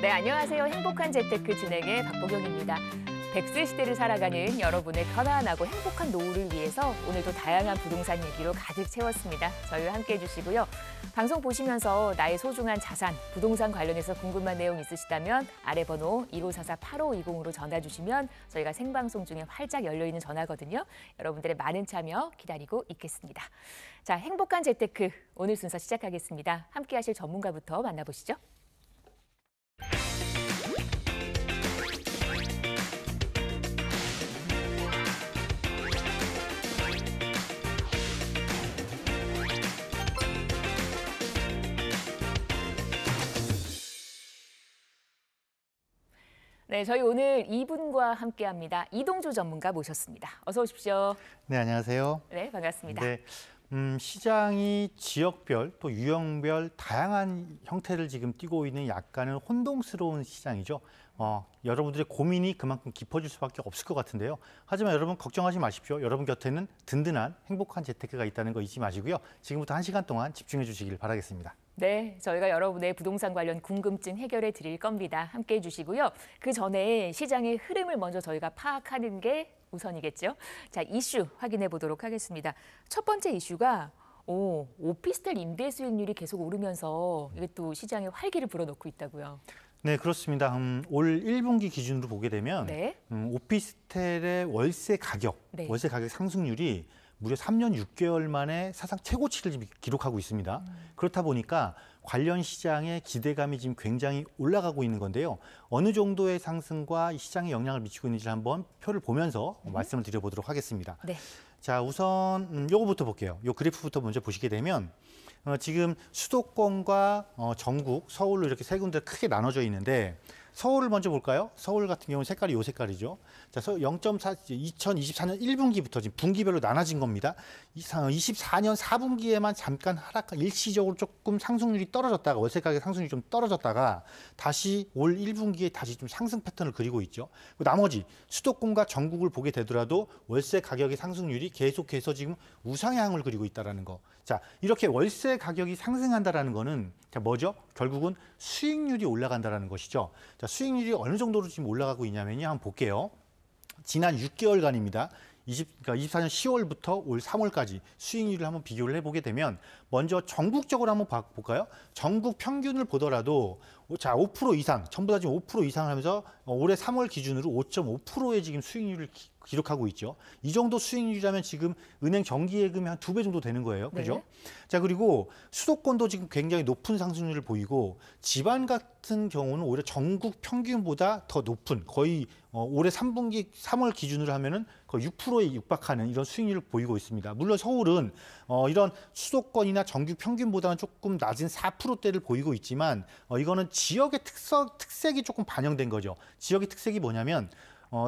네, 안녕하세요. 행복한 재테크 진행의 박보경입니다. 100세 시대를 살아가는 여러분의 편안하고 행복한 노후를 위해서 오늘도 다양한 부동산 얘기로 가득 채웠습니다. 저희와 함께해 주시고요. 방송 보시면서 나의 소중한 자산, 부동산 관련해서 궁금한 내용 있으시다면 아래 번호 1544-8520으로 전화 주시면 저희가 생방송 중에 활짝 열려있는 전화거든요. 여러분들의 많은 참여 기다리고 있겠습니다. 자, 행복한 재테크 오늘 순서 시작하겠습니다. 함께하실 전문가부터 만나보시죠. 네, 저희 오늘 이분과 함께합니다. 이동주 전문가 모셨습니다. 어서 오십시오. 네, 안녕하세요. 네, 반갑습니다. 네, 시장이 지역별 또 유형별 다양한 형태를 지금 띠고 있는 약간은 혼동스러운 시장이죠. 여러분들의 고민이 그만큼 깊어질 수밖에 없을 것 같은데요. 하지만 여러분 걱정하지 마십시오. 여러분 곁에는 든든한 행복한 재테크가 있다는 거 잊지 마시고요. 지금부터 1시간 동안 집중해 주시길 바라겠습니다. 네, 저희가 여러분의 부동산 관련 궁금증 해결해 드릴 겁니다. 함께해 주시고요. 그 전에 시장의 흐름을 먼저 저희가 파악하는 게 우선이겠죠. 자, 이슈 확인해 보도록 하겠습니다. 첫 번째 이슈가 오피스텔 임대 수익률이 계속 오르면서 이게 또 시장에 활기를 불어넣고 있다고요. 네, 그렇습니다. 올 1분기 기준으로 보게 되면 네. 오피스텔의 월세 가격 상승률이 무려 3년 6개월 만에 사상 최고치를 지금 기록하고 있습니다. 그렇다 보니까 관련 시장의 기대감이 지금 굉장히 올라가고 있는 건데요. 어느 정도의 상승과 시장에 영향을 미치고 있는지 한번 표를 보면서 말씀을 드려보도록 하겠습니다. 네. 자, 우선 요거부터 볼게요. 요 그래프부터 먼저 보시게 되면 지금 수도권과 전국, 서울로 이렇게 세 군데 크게 나눠져 있는데 서울을 먼저 볼까요? 서울 같은 경우는 색깔이 요 색깔이죠. 자, 0.4, 2024년 1분기부터 지금 분기별로 나눠진 겁니다. 24년 4분기에만 잠깐 일시적으로 조금 상승률이 떨어졌다가 월세 가격 상승률이 좀 떨어졌다가 다시 올 1분기에 다시 좀 상승 패턴을 그리고 있죠. 나머지 수도권과 전국을 보게 되더라도 월세 가격의 상승률이 계속해서 지금 우상향을 그리고 있다는 거. 자, 이렇게 월세 가격이 상승한다는 거는 뭐죠? 결국은 수익률이 올라간다는 것이죠. 자, 수익률이 어느 정도로 지금 올라가고 있냐면요. 한번 볼게요. 지난 6개월간입니다. 24년 10월부터 올 3월까지 수익률을 한번 비교를 해보게 되면 먼저 전국적으로 한번 볼까요? 전국 평균을 보더라도 자, 5% 이상, 전부 다 지금 5% 이상 하면서 올해 3월 기준으로 5.5%의 지금 수익률을 기록하고 있죠. 이 정도 수익률이라면 지금 은행 정기예금이 한 2배 정도 되는 거예요. 그죠? 네. 자, 그리고 수도권도 지금 굉장히 높은 상승률을 보이고 지방 같은 경우는 올해 전국 평균보다 더 높은 거의 올해 3분기 3월 기준으로 하면은 거의 6%에 육박하는 이런 수익률을 보이고 있습니다. 물론 서울은 이런 수도권이나 전국 평균보다는 조금 낮은 4%대를 보이고 있지만 이거는 지역의 특색이 조금 반영된 거죠. 지역의 특색이 뭐냐면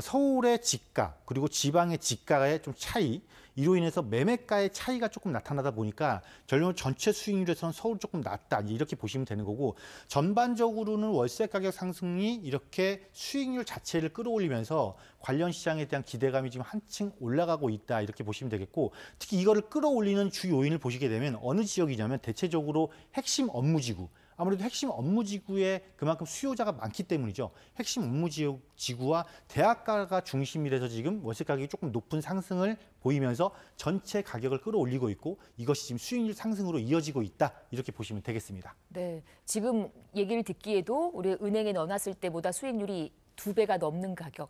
서울의 지가 그리고 지방의 지가의 좀 차이 이로 인해서 매매가의 차이가 조금 나타나다 보니까 결국은 전체 수익률에서는 서울 조금 낮다 이렇게 보시면 되는 거고 전반적으로는 월세 가격 상승이 이렇게 수익률 자체를 끌어올리면서 관련 시장에 대한 기대감이 지금 한층 올라가고 있다 이렇게 보시면 되겠고 특히 이거를 끌어올리는 주 요인을 보시게 되면 어느 지역이냐면 대체적으로 핵심 업무지구 아무래도 핵심 업무지구에 그만큼 수요자가 많기 때문이죠. 핵심 업무지구와 대학가가 중심이 돼서 지금 월세 가격이 조금 높은 상승을 보이면서 전체 가격을 끌어올리고 있고 이것이 지금 수익률 상승으로 이어지고 있다 이렇게 보시면 되겠습니다. 네, 지금 얘기를 듣기에도 우리 은행에 넣어놨을 때보다 수익률이 2배가 넘는 가격.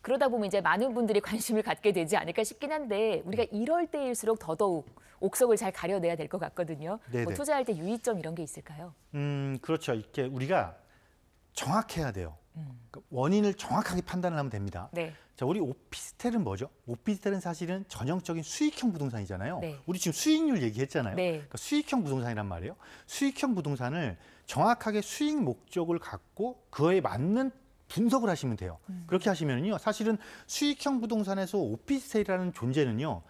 그러다 보면 이제 많은 분들이 관심을 갖게 되지 않을까 싶긴 한데 우리가 이럴 때일수록 더더욱 옥석을 잘 가려내야 될 것 같거든요. 뭐 투자할 때 유의점 이런 게 있을까요? 그렇죠. 이렇게 우리가 정확해야 돼요. 원인을 정확하게 판단을 하면 됩니다. 네. 자, 우리 오피스텔은 뭐죠? 오피스텔은 사실은 전형적인 수익형 부동산이잖아요. 네. 우리 지금 수익률 얘기했잖아요. 네. 그러니까 수익형 부동산이란 말이에요. 수익형 부동산을 정확하게 수익 목적을 갖고 그에 맞는 분석을 하시면 돼요. 그렇게 하시면요, 사실은 수익형 부동산에서 오피스텔이라는 존재는요,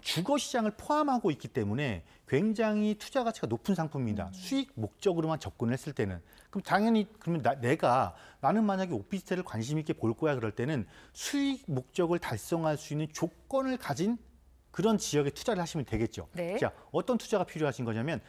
주거 시장을 포함하고 있기 때문에 굉장히 투자 가치가 높은 상품입니다. 수익 목적으로만 접근을 했을 때는. 그럼 당연히 그러면 나는 만약에 오피스텔을 관심 있게 볼 거야 그럴 때는 수익 목적을 달성할 수 있는 조건을 가진 그런 지역에 투자를 하시면 되겠죠. 네. 자, 어떤 투자가 필요하신 거냐면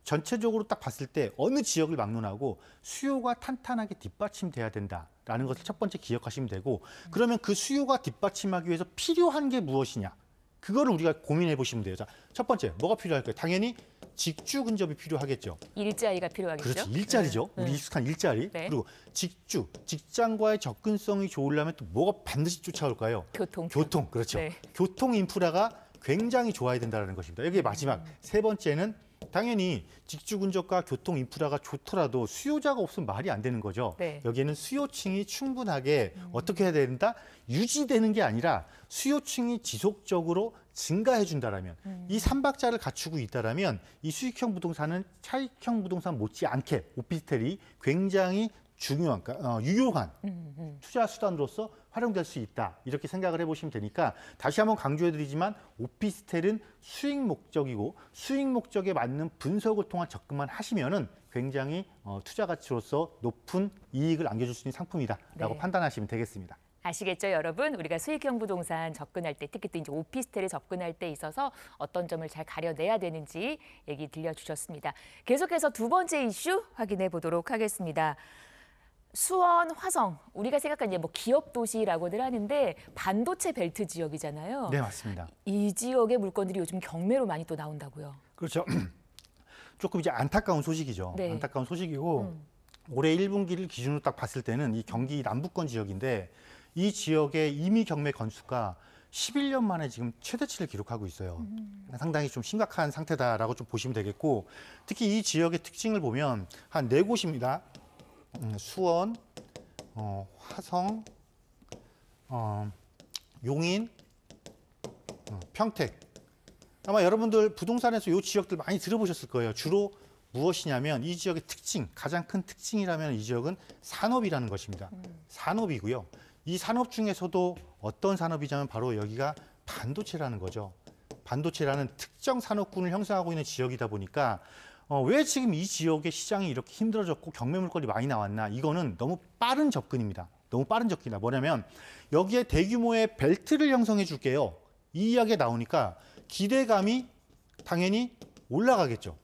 전체적으로 딱 봤을 때 어느 지역을 막론하고 수요가 탄탄하게 뒷받침돼야 된다라는 것을 첫 번째 기억하시면 되고, 그러면 그 수요가 뒷받침하기 위해서 필요한 게 무엇이냐, 그거를 우리가 고민해 보시면 돼요. 자, 첫 번째 뭐가 필요할까요? 당연히 직주 근접이 필요하겠죠. 일자리가 필요하겠죠. 그렇지, 일자리죠. 네. 우리 익숙한 일자리. 네. 그리고 직주, 직장과의 접근성이 좋으려면 또 뭐가 반드시 쫓아올까요? 교통. 교통, 그렇죠. 네. 교통 인프라가 굉장히 좋아야 된다는 것입니다. 여기 마지막 세 번째는 당연히 직주 근접과 교통 인프라가 좋더라도 수요자가 없으면 말이 안 되는 거죠. 네. 여기에는 수요층이 충분하게 어떻게 해야 된다? 유지되는 게 아니라 수요층이 지속적으로 증가해 준다라면, 이 삼박자를 갖추고 있다라면 이 수익형 부동산은 차익형 부동산 못지않게 오피스텔이 굉장히 중요한, 유용한 투자 수단으로서 활용될 수 있다, 이렇게 생각을 해보시면 되니까, 다시 한번 강조해드리지만 오피스텔은 수익 목적이고 수익 목적에 맞는 분석을 통한 접근만 하시면은 굉장히 투자 가치로서 높은 이익을 안겨줄 수 있는 상품이다라고 네. 판단하시면 되겠습니다. 아시겠죠, 여러분? 우리가 수익형 부동산 접근할 때, 특히 또 이제 오피스텔에 접근할 때 있어서 어떤 점을 잘 가려내야 되는지 얘기 들려주셨습니다. 계속해서 두 번째 이슈 확인해 보도록 하겠습니다. 수원, 화성, 우리가 생각하는 뭐 기업 도시라고들 하는데 반도체 벨트 지역이잖아요. 네, 맞습니다. 이 지역의 물건들이 요즘 경매로 많이 또 나온다고요. 그렇죠. 조금 이제 안타까운 소식이죠. 네. 안타까운 소식이고, 올해 1분기를 기준으로 딱 봤을 때는 이 경기 남부권 지역인데, 이 지역의 임의 경매 건수가 11년 만에 지금 최대치를 기록하고 있어요. 상당히 좀 심각한 상태다라고 좀 보시면 되겠고, 특히 이 지역의 특징을 보면 한 네 곳입니다. 수원, 화성, 용인, 평택. 아마 여러분들 부동산에서 이 지역들 많이 들어보셨을 거예요. 주로 무엇이냐면 이 지역의 특징, 가장 큰 특징이라면 이 지역은 산업이라는 것입니다. 산업이고요. 이 산업 중에서도 어떤 산업이냐면 바로 여기가 반도체라는 거죠. 반도체라는 특정 산업군을 형성하고 있는 지역이다 보니까 왜 지금 이 지역의 시장이 이렇게 힘들어졌고 경매 물건이 많이 나왔나? 이거는 너무 빠른 접근입니다. 너무 빠른 접근이다. 뭐냐면 여기에 대규모의 벨트를 형성해 줄게요. 이 이야기가 나오니까 기대감이 당연히 올라가겠죠.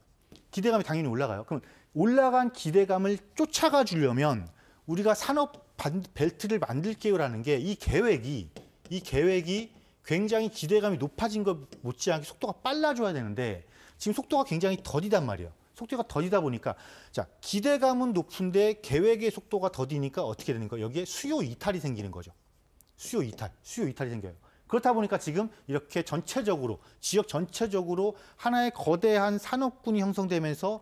기대감이 당연히 올라가요. 그럼 올라간 기대감을 쫓아가 주려면 우리가 산업 벨트를 만들게요라는 게 이 계획이 굉장히 기대감이 높아진 것 못지않게 속도가 빨라져야 되는데 지금 속도가 굉장히 더디단 말이에요. 속도가 더디다 보니까 자, 기대감은 높은데 계획의 속도가 더디니까 어떻게 되는 거예요? 여기에 수요 이탈이 생기는 거죠. 수요 이탈이 생겨요. 그렇다 보니까 지금 이렇게 전체적으로 지역 전체적으로 하나의 거대한 산업군이 형성되면서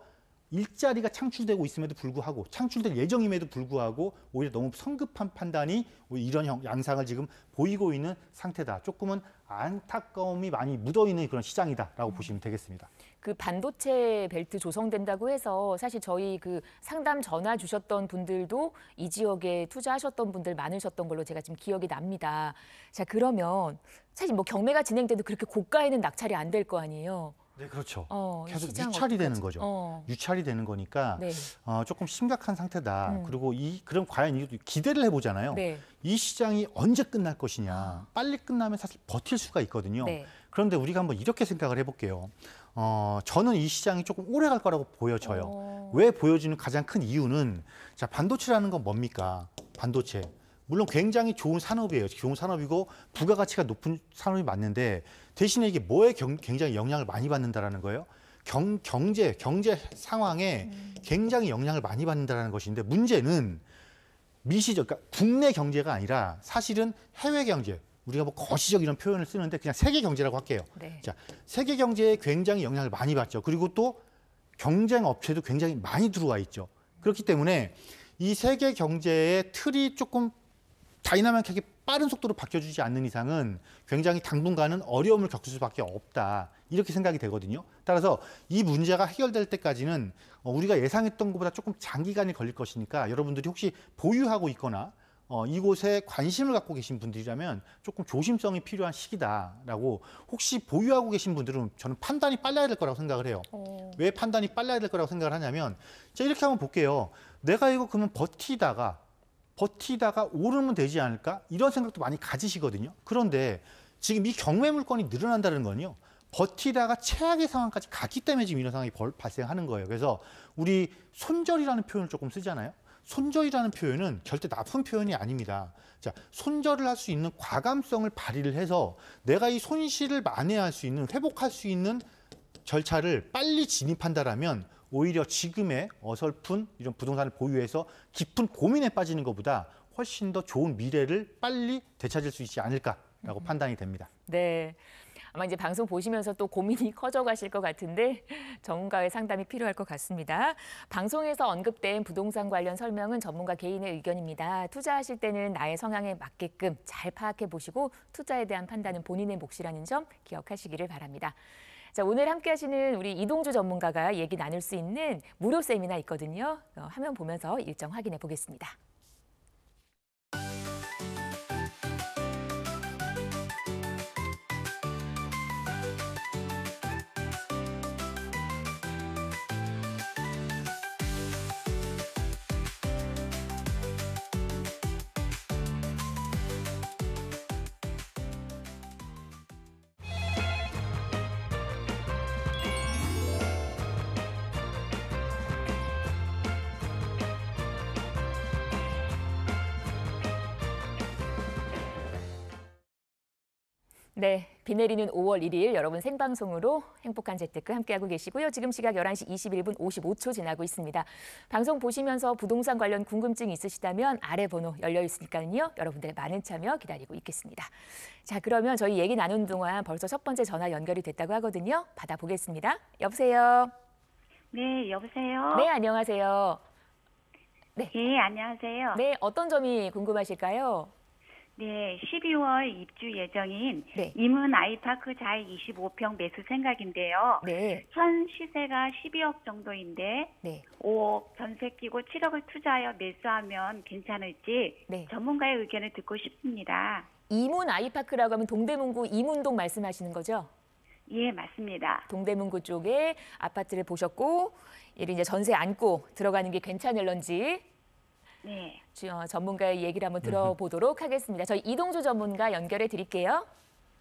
일자리가 창출되고 있음에도 불구하고 창출될 예정임에도 불구하고 오히려 너무 성급한 판단이 이런 양상을 지금 보이고 있는 상태다. 조금은 안타까움이 많이 묻어있는 그런 시장이다라고 보시면 되겠습니다. 그 반도체 벨트 조성된다고 해서 사실 저희 그 상담 전화 주셨던 분들도 이 지역에 투자하셨던 분들 많으셨던 걸로 제가 지금 기억이 납니다. 자, 그러면 사실 뭐 경매가 진행돼도 그렇게 고가에는 낙찰이 안 될 거 아니에요. 네, 그렇죠. 계속 유찰이 되는 거죠. 유찰이 되는 거니까 네. 조금 심각한 상태다. 그리고 그럼 과연 기대를 해보잖아요. 네. 이 시장이 언제 끝날 것이냐. 빨리 끝나면 사실 버틸 수가 있거든요. 네. 그런데 우리가 한번 이렇게 생각을 해볼게요. 저는 이 시장이 조금 오래 갈 거라고 보여져요. 왜 보여지는 가장 큰 이유는 자, 반도체라는 건 뭡니까? 반도체. 물론 굉장히 좋은 산업이에요. 좋은 산업이고 부가가치가 높은 산업이 맞는데 대신에 이게 뭐에 굉장히 영향을 많이 받는다라는 거예요. 경제 상황에 굉장히 영향을 많이 받는다라는 것인데 문제는 미시적, 그러니까 국내 경제가 아니라 사실은 해외 경제. 우리가 뭐 거시적 이런 표현을 쓰는데 그냥 세계 경제라고 할게요. 네. 자, 세계 경제에 굉장히 영향을 많이 받죠. 그리고 또 경쟁 업체도 굉장히 많이 들어와 있죠. 그렇기 때문에 이 세계 경제의 틀이 조금 다이나믹하게 빠른 속도로 바뀌어주지 않는 이상은 굉장히 당분간은 어려움을 겪을 수밖에 없다. 이렇게 생각이 되거든요. 따라서 이 문제가 해결될 때까지는 우리가 예상했던 것보다 조금 장기간이 걸릴 것이니까 여러분들이 혹시 보유하고 있거나 이곳에 관심을 갖고 계신 분들이라면 조금 조심성이 필요한 시기다라고 혹시 보유하고 계신 분들은 저는 판단이 빨라야 될 거라고 생각을 해요. 왜 판단이 빨라야 될 거라고 생각을 하냐면 자, 이렇게 한번 볼게요. 내가 이거 그러면 버티다가 오르면 되지 않을까? 이런 생각도 많이 가지시거든요. 그런데 지금 이 경매 물건이 늘어난다는 건요. 버티다가 최악의 상황까지 갔기 때문에 지금 이런 상황이 발생하는 거예요. 그래서 우리 손절이라는 표현을 조금 쓰잖아요. 손절이라는 표현은 절대 나쁜 표현이 아닙니다. 자, 손절을 할 수 있는 과감성을 발휘를 해서 내가 이 손실을 만회할 수 있는, 회복할 수 있는 절차를 빨리 진입한다라면 오히려 지금의 어설픈 이런 부동산을 보유해서 깊은 고민에 빠지는 것보다 훨씬 더 좋은 미래를 빨리 되찾을 수 있지 않을까라고 판단이 됩니다. 네. 아마 이제 방송 보시면서 또 고민이 커져가실 것 같은데 전문가의 상담이 필요할 것 같습니다. 방송에서 언급된 부동산 관련 설명은 전문가 개인의 의견입니다. 투자하실 때는 나의 성향에 맞게끔 잘 파악해 보시고 투자에 대한 판단은 본인의 몫이라는 점 기억하시기를 바랍니다. 자, 오늘 함께 하시는 우리 이동주 전문가가 얘기 나눌 수 있는 무료 세미나 있거든요. 화면 보면서 일정 확인해 보겠습니다. 네, 비 내리는 5월 1일 여러분 생방송으로 행복한 재테크 함께하고 계시고요. 지금 시각 11시 21분 55초 지나고 있습니다. 방송 보시면서 부동산 관련 궁금증 있으시다면 아래 번호 열려 있으니까요. 여러분들의 많은 참여 기다리고 있겠습니다. 자, 그러면 저희 얘기 나눈 동안 벌써 첫 번째 전화 연결이 됐다고 하거든요. 받아보겠습니다. 여보세요? 네, 여보세요? 네, 안녕하세요. 네, 안녕하세요. 네, 어떤 점이 궁금하실까요? 네, 12월 입주 예정인 네. 임은 아이파크 자이 25평 매수 생각인데요. 네, 현 시세가 12억 정도인데 네, 5억 전세 끼고 7억을 투자하여 매수하면 괜찮을지 네. 전문가의 의견을 듣고 싶습니다. 이문 아이파크라고 하면 동대문구 이문동 말씀하시는 거죠? 예, 맞습니다. 동대문구 쪽에 아파트를 보셨고 이제 전세 안고 들어가는 게 괜찮을런지 네, 전문가의 얘기를 한번 들어보도록 하겠습니다. 저희 이동주 전문가 연결해 드릴게요.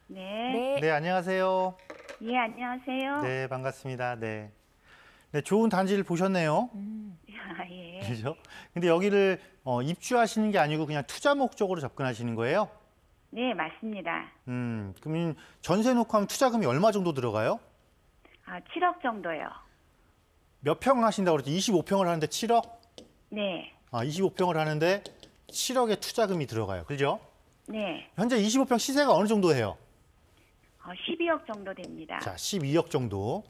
네, 네, 네, 안녕하세요. 예, 안녕하세요. 네, 반갑습니다. 네. 네, 좋은 단지를 보셨네요. 아, 예. 그렇죠? 근데 여기를 입주하시는 게 아니고 그냥 투자 목적으로 접근하시는 거예요? 네, 맞습니다. 그러면 전세 놓고 하면 투자금이 얼마 정도 들어가요? 아, 7억 정도요. 몇 평 하신다고 그랬지? 25평을 하는데 7억? 네, 25평을 하는데 7억의 투자금이 들어가요. 그죠? 네. 현재 25평 시세가 어느 정도 해요? 12억 정도 됩니다. 자, 12억 정도.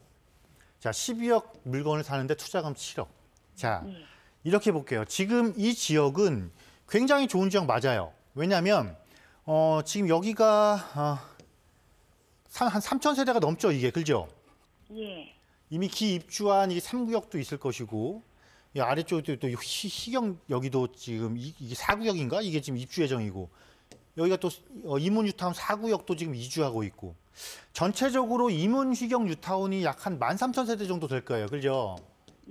자, 12억 물건을 사는데 투자금 7억. 자, 예. 이렇게 볼게요. 지금 이 지역은 굉장히 좋은 지역 맞아요. 왜냐하면 지금 여기가 한 3천 세대가 넘죠, 이게. 그죠? 예. 이미 기입주한 이게 3구역도 있을 것이고 이 아래쪽도 또 희경 여기도 지금 이게 4구역인가? 이게 지금 입주 예정이고 여기가 또 이문 뉴타운 4구역도 지금 이주하고 있고 전체적으로 이문 희경 뉴타운이 약 한 13,000세대 정도 될 거예요. 그죠?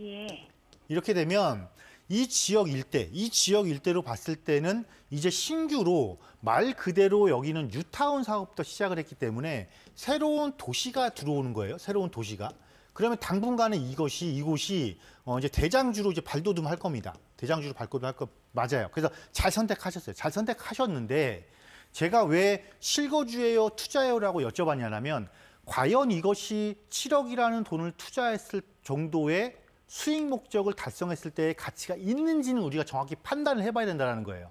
예. 이렇게 되면 이 지역 일대로 봤을 때는 이제 신규로 말 그대로 여기는 뉴타운 사업부터 시작을 했기 때문에 새로운 도시가 들어오는 거예요. 새로운 도시가. 그러면 당분간은 이곳이 이제 대장주로 이제 발돋움 할 겁니다. 대장주로 발돋움 할 거 맞아요. 그래서 잘 선택하셨어요. 잘 선택하셨는데 제가 왜 실거주예요, 투자예요라고 여쭤봤냐면 과연 이것이 7억이라는 돈을 투자했을 정도의 수익 목적을 달성했을 때의 가치가 있는지는 우리가 정확히 판단을 해봐야 된다는 거예요.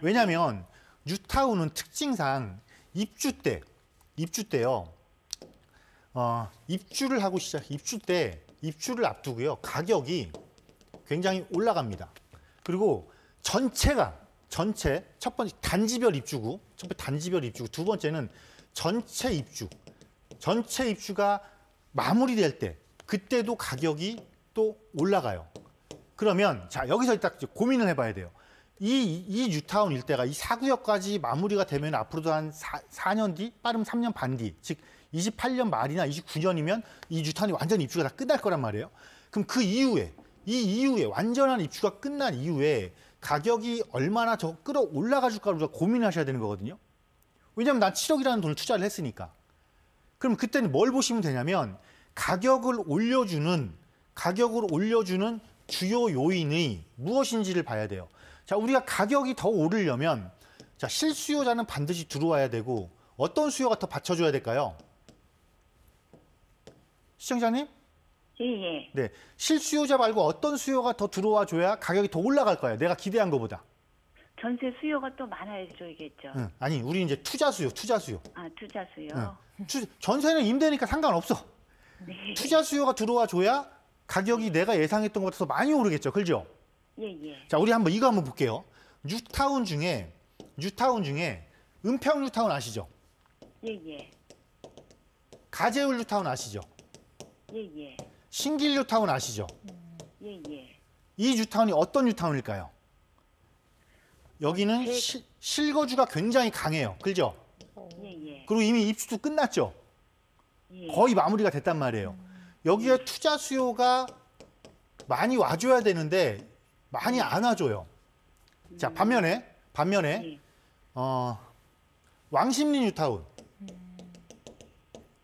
왜냐하면 뉴타운은 특징상 입주 때요. 입주를 하고 입주를 앞두고요. 가격이 굉장히 올라갑니다. 그리고 전체 첫 번째 단지별 입주고, 두 번째는 전체 입주가 마무리될 때 그때도 가격이 또 올라가요. 그러면 자, 여기서 딱 고민을 해봐야 돼요. 이 뉴타운 일대가 이 4구역까지 마무리가 되면 앞으로도 한 4년 뒤, 빠르면 3년 반 뒤, 즉 28년 말이나 29년이면 이 뉴타운이 완전 입주가 다 끝날 거란 말이에요. 그럼 그 이후에 완전한 입주가 끝난 이후에 가격이 얼마나 더 끌어올라가 줄까 우리가 고민하셔야 되는 거거든요. 왜냐하면 난 7억이라는 돈을 투자를 했으니까. 그럼 그때는 뭘 보시면 되냐면 가격을 올려주는 주요 요인이 무엇인지를 봐야 돼요. 자, 우리가 가격이 더 오르려면 자, 실수요자는 반드시 들어와야 되고 어떤 수요가 더 받쳐줘야 될까요? 시청자님? 예. 네, 실수요자 말고 어떤 수요가 더 들어와 줘야 가격이 더 올라갈 거예요. 내가 기대한 것보다. 전세 수요가 또 많아져야겠죠. 응, 아니, 우리 이제 투자 수요. 아, 투자 수요. 전세는 임대니까 상관없어. 네. 투자 수요가 들어와 줘야 가격이 내가 예상했던 것보다 더 많이 오르겠죠. 그죠? 예. 자, 우리 한번 이거 한번 볼게요. 뉴타운 중에 은평 뉴타운 아시죠? 예. 가재울 뉴타운 아시죠? 예. 신길 뉴타운 아시죠? 예. 이 뉴타운이 어떤 뉴타운일까요? 여기는 실거주가 굉장히 강해요. 그죠? 예. 그리고 이미 입주도 끝났죠. 예. 거의 마무리가 됐단 말이에요. 여기에 투자 수요가 많이 와줘야 되는데 많이 안 와줘요. 자, 반면에 예. 왕십리 뉴타운.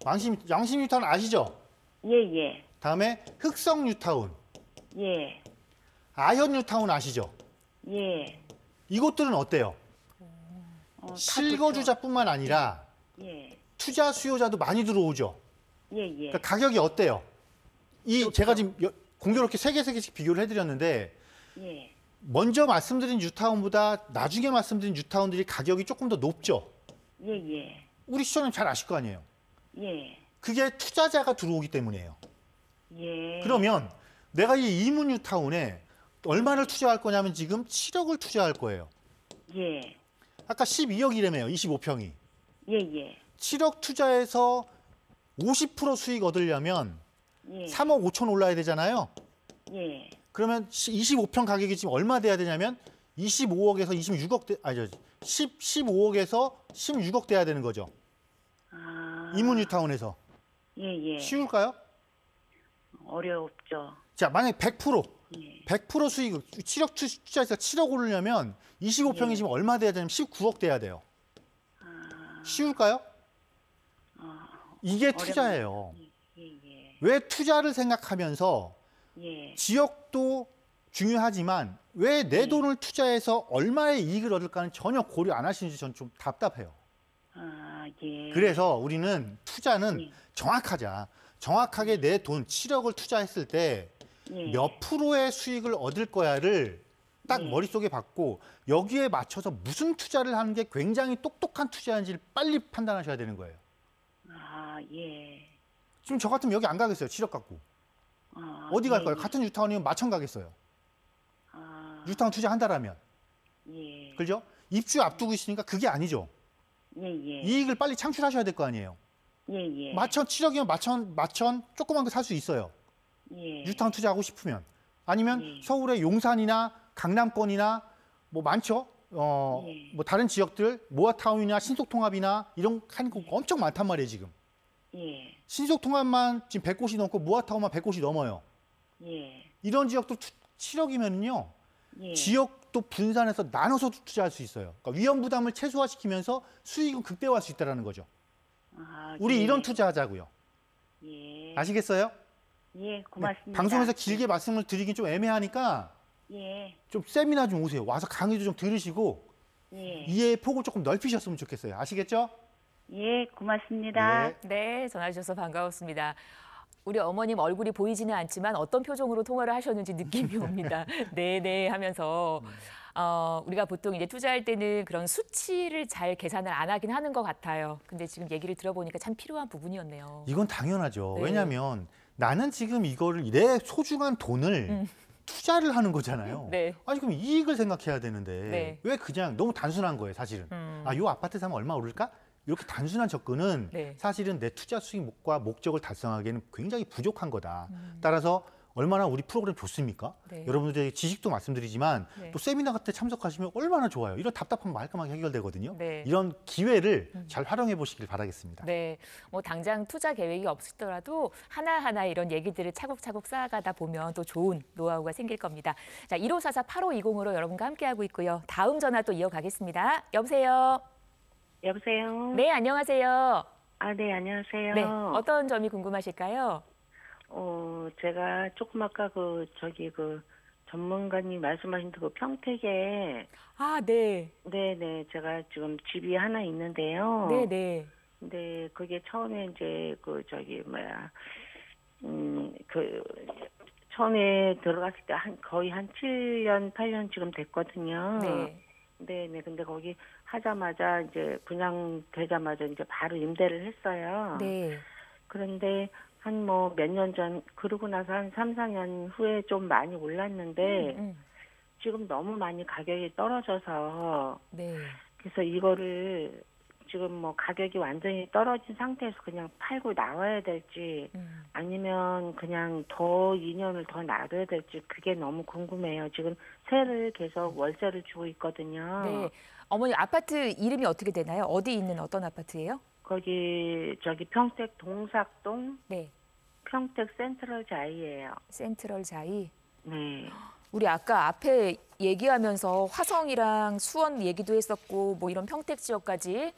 왕십 뉴타운 아시죠? 예. 다음에 흑성 뉴타운, 예. 아현 뉴타운 아시죠? 예. 이곳들은 어때요? 다 실거주자뿐만 아니라 좋죠. 예. 투자 수요자도 많이 들어오죠. 예. 그러니까 가격이 어때요? 제가 지금 공교롭게 세 개씩 비교를 해드렸는데 예. 먼저 말씀드린 뉴타운보다 나중에 말씀드린 뉴타운들이 가격이 조금 더 높죠. 예. 우리 시청자님 잘 아실 거 아니에요. 예. 그게 투자자가 들어오기 때문이에요. 예. 그러면 내가 이 이문 뉴타운에 얼마를 투자할 거냐면 지금 7억을 투자할 거예요. 예. 아까 12억이라며요. 25평이. 예. 7억 투자해서 50% 수익 얻으려면 예. 3억 5천 올라야 되잖아요. 예. 그러면 25평 가격이 지금 얼마 돼야 되냐면 25억에서 26억 15억에서 16억 돼야 되는 거죠. 아. 이문 뉴타운에서. 예. 쉬울까요? 어렵죠. 자, 만약에 100% 예. 100% 수익 7억 투자해서 7억 오르려면 25평이 예. 지금 얼마 돼야 되냐면 19억 돼야 돼요. 아. 쉬울까요? 이게 어렵네. 투자예요. 예. 왜 투자를 생각하면서 예. 지역도 중요하지만 왜 내 돈을 투자해서 얼마의 이익을 얻을까는 전혀 고려 안 하시는지 전 좀 답답해요. 아, 예. 그래서 우리는 투자는 예. 정확하자. 정확하게 내 돈 7억을 투자했을 때 예. 몇 프로의 수익을 얻을 거야를 딱 예. 머릿속에 받고 여기에 맞춰서 무슨 투자를 하는 게 굉장히 똑똑한 투자인지를 빨리 판단하셔야 되는 거예요. 아, 예. 지금 저 같으면 여기 안 가겠어요. 7억 갖고. 아, 어디 갈 예. 거예요? 같은 뉴타운이면 마천 가겠어요. 아, 뉴타운 투자한다라면. 예. 그죠? 입주 앞두고 있으니까 그게 아니죠. 예. 이익을 빨리 창출하셔야 될 거 아니에요. 예. 마천 7억이면 마천 조그만 거 살 수 있어요. 예. 뉴타운 투자하고 싶으면. 아니면 예. 서울의 용산이나 강남권이나 뭐 많죠. 예. 뭐 다른 지역들 모아타운이나 신속통합이나 이런 한 곳 엄청 많단 말이에요, 지금. 예. 신속통합만 지금 100곳이 넘고 모아타운만 100곳이 넘어요. 예. 이런 지역도 7억이면요. 예. 지역도 분산해서 나눠서 투자할 수 있어요. 그러니까 위험 부담을 최소화시키면서 수익은 극대화할 수 있다는 거죠. 아, 우리 예. 이런 투자하자고요. 예. 아시겠어요? 예, 고맙습니다. 네, 방송에서 길게 말씀을 드리긴 좀 애매하니까 예. 좀 세미나 좀 오세요. 와서 강의도 좀 들으시고 예. 이해의 폭을 조금 넓히셨으면 좋겠어요. 아시겠죠? 예, 고맙습니다. 네. 네, 전화 주셔서 반가웠습니다. 우리 어머님 얼굴이 보이지는 않지만 어떤 표정으로 통화를 하셨는지 느낌이 옵니다. 네네 하면서 우리가 보통 이제 투자할 때는 그런 수치를 잘 계산을 안 하긴 하는 것 같아요. 근데 지금 얘기를 들어보니까 참 필요한 부분이었네요. 이건 당연하죠. 네. 왜냐하면 나는 지금 이거를 내 소중한 돈을 투자를 하는 거잖아요. 네. 아니 그럼 이익을 생각해야 되는데 네. 왜 그냥 너무 단순한 거예요, 사실은. 요 아파트 사면 얼마 오를까? 이렇게 단순한 접근은 네. 사실은 내 투자 수익과 목적을 달성하기에는 굉장히 부족한 거다. 따라서 얼마나 우리 프로그램 좋습니까? 네. 여러분들에게 지식도 말씀드리지만 네. 또 세미나 같은 데 참석하시면 얼마나 좋아요. 이런 답답한 거 말끔하게 해결되거든요. 네. 이런 기회를 잘 활용해 보시길 바라겠습니다. 네, 뭐 당장 투자 계획이 없으더라도 하나하나 이런 얘기들을 차곡차곡 쌓아가다 보면 또 좋은 노하우가 생길 겁니다. 자, 1544-8520으로 여러분과 함께하고 있고요. 다음 전화 또 이어가겠습니다. 여보세요? 여보세요? 네, 안녕하세요. 아, 네, 안녕하세요. 네, 어떤 점이 궁금하실까요? 제가 조금 아까 전문가님 말씀하신 그 평택에, 아, 네. 네네, 제가 지금 집이 하나 있는데요. 네, 네. 근데 그게 처음에 이제 처음에 들어갔을 때 거의 한 7년, 8년 지금 됐거든요. 네. 네네, 근데 거기 하자마자 이제 분양되자마자 이제 바로 임대를 했어요. 네. 그런데 한 몇 년 전, 그러고 나서 한 3, 4년 후에 좀 많이 올랐는데, 지금 너무 많이 가격이 떨어져서, 네. 그래서 이거를 지금 가격이 완전히 떨어진 상태에서 그냥 팔고 나와야 될지, 아니면 그냥 2년을 더 놔둬야 될지, 그게 너무 궁금해요. 지금 계속 월세를 주고 있거든요. 네. 어머니 아파트 이름이 어떻게 되나요? 어디 있는 어떤 아파트예요? 거기, 평택 동삭동, 네. 평택 센트럴 자이예요. 센트럴 자이. 네. 우리 아까 앞에 얘기하면서 화성이랑 수원 얘기도 했었고 뭐 이런 평택 지역까지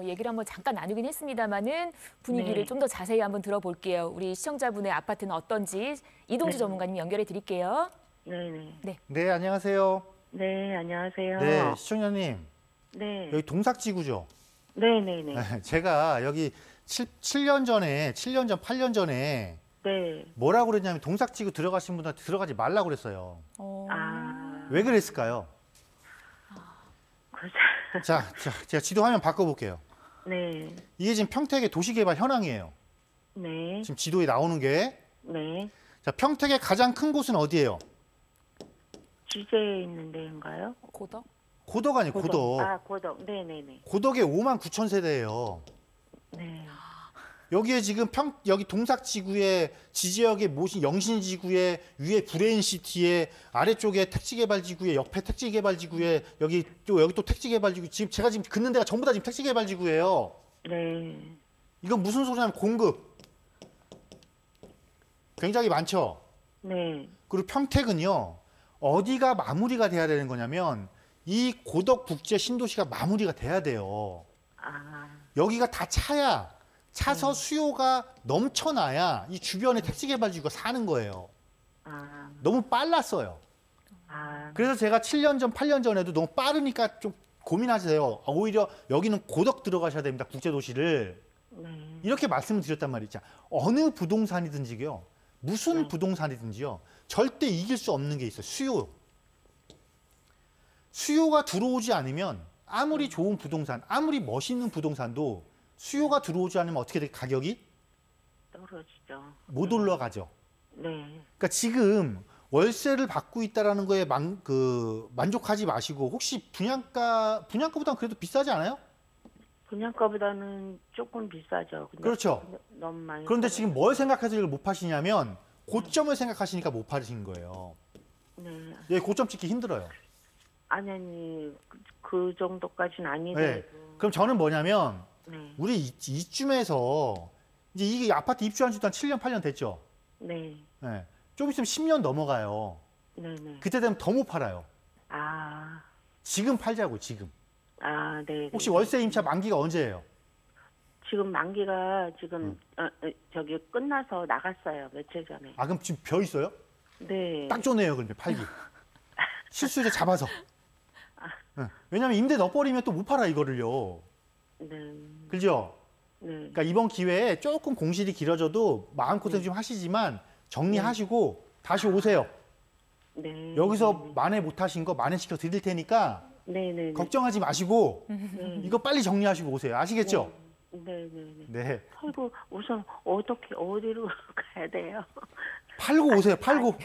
얘기를 한번 잠깐 나누긴 했습니다만은 분위기를 네. 좀 더 자세히 한번 들어볼게요. 우리 시청자분의 아파트는 어떤지 이동주 네. 전문가님 연결해 드릴게요. 네네. 네, 안녕하세요. 네, 안녕하세요. 네, 시청자님. 네. 여기 동삭지구죠? 네네네. 제가 여기 7년 전에, 7년 전, 8년 전에 네. 뭐라고 그랬냐면 동삭지구 들어가신 분들한테 들어가지 말라고 그랬어요. 아, 왜 그랬을까요? 글쎄. 자, 제가 지도 화면 바꿔볼게요. 네. 이게 지금 평택의 도시개발 현황이에요. 네. 지금 지도에 나오는 게. 네. 자, 평택의 가장 큰 곳은 어디예요? 지제에 있는 데인가요? 고덕? 고덕 아니에요, 고덕. 아, 고덕. 네네네. 고덕에 5만 9천 세대예요. 네. 여기에 지금 여기 동삭지구에 지지역에 모신 영신지구에 위에 브레인시티에 아래쪽에 택지개발지구에 옆에 택지개발지구에 여기 또 택지개발지구 지금 제가 지금 긋는 데가 전부 다 지금 택지개발지구예요. 네. 이건 무슨 소리냐면 공급 굉장히 많죠. 네. 그리고 평택은요 어디가 마무리가 돼야 되는 거냐면 이 고덕 국제 신도시가 마무리가 돼야 돼요. 아, 여기가 다 차서 수요가 넘쳐나야 이 주변에 택지개발지구가 사는 거예요. 아, 너무 빨랐어요. 아, 그래서 제가 7년 전, 8년 전에도 너무 빠르니까 좀 고민하세요. 오히려 여기는 고덕 들어가셔야 됩니다. 국제도시를. 네. 이렇게 말씀을 드렸단 말이죠. 어느 부동산이든지요. 무슨 부동산이든지요. 절대 이길 수 없는 게 있어요. 수요. 수요가 들어오지 않으면 아무리 좋은 부동산, 아무리 멋있는 부동산도 수요가 들어오지 않으면 어떻게 돼? 가격이 떨어지죠. 못 올라가죠. 네. 그러니까 지금 월세를 받고 있다라는 거에 만족하지 마시고 혹시 분양가보다는 그래도 비싸지 않아요? 분양가보다는 조금 비싸죠. 근데 그렇죠. 너무 많이. 그런데 떨어져요. 지금 뭘 생각해서 이걸 못 파시냐면 고점을 생각하시니까 못 파시는 거예요. 네. 예, 고점 찍기 힘들어요. 아니, 그 정도까지는 네. 아니더라도. 그럼 저는 뭐냐면 네. 우리 이쯤에서 이제 이게 아파트 입주한 지 한 7년, 8년 됐죠. 네. 예. 좀 있으면 10년 넘어가요. 네네. 그때 되면 더 못 팔아요. 아, 지금 팔자고, 지금. 아, 네. 혹시 월세 임차 만기가 언제예요? 지금 만기가 지금 저기 끝나서 나갔어요. 며칠 전에. 아, 그럼 지금 벼 있어요? 네. 딱 좋네요, 그러면 팔기. 실수요자 잡아서. 예. 왜냐면 임대 넣어버리면 또 못 팔아, 이거를요. 네. 그죠? 네. 그러니까 이번 기회에 조금 공실이 길어져도 마음고생 좀 하시지만 정리하시고 다시 오세요. 네. 여기서 만회 못하신 거 만회시켜 드릴 테니까 네네. 걱정하지 마시고 네. 이거 빨리 정리하시고 오세요. 아시겠죠? 네네네. 네. 팔고 우선 어디로 가야 돼요? 팔고 오세요. 팔고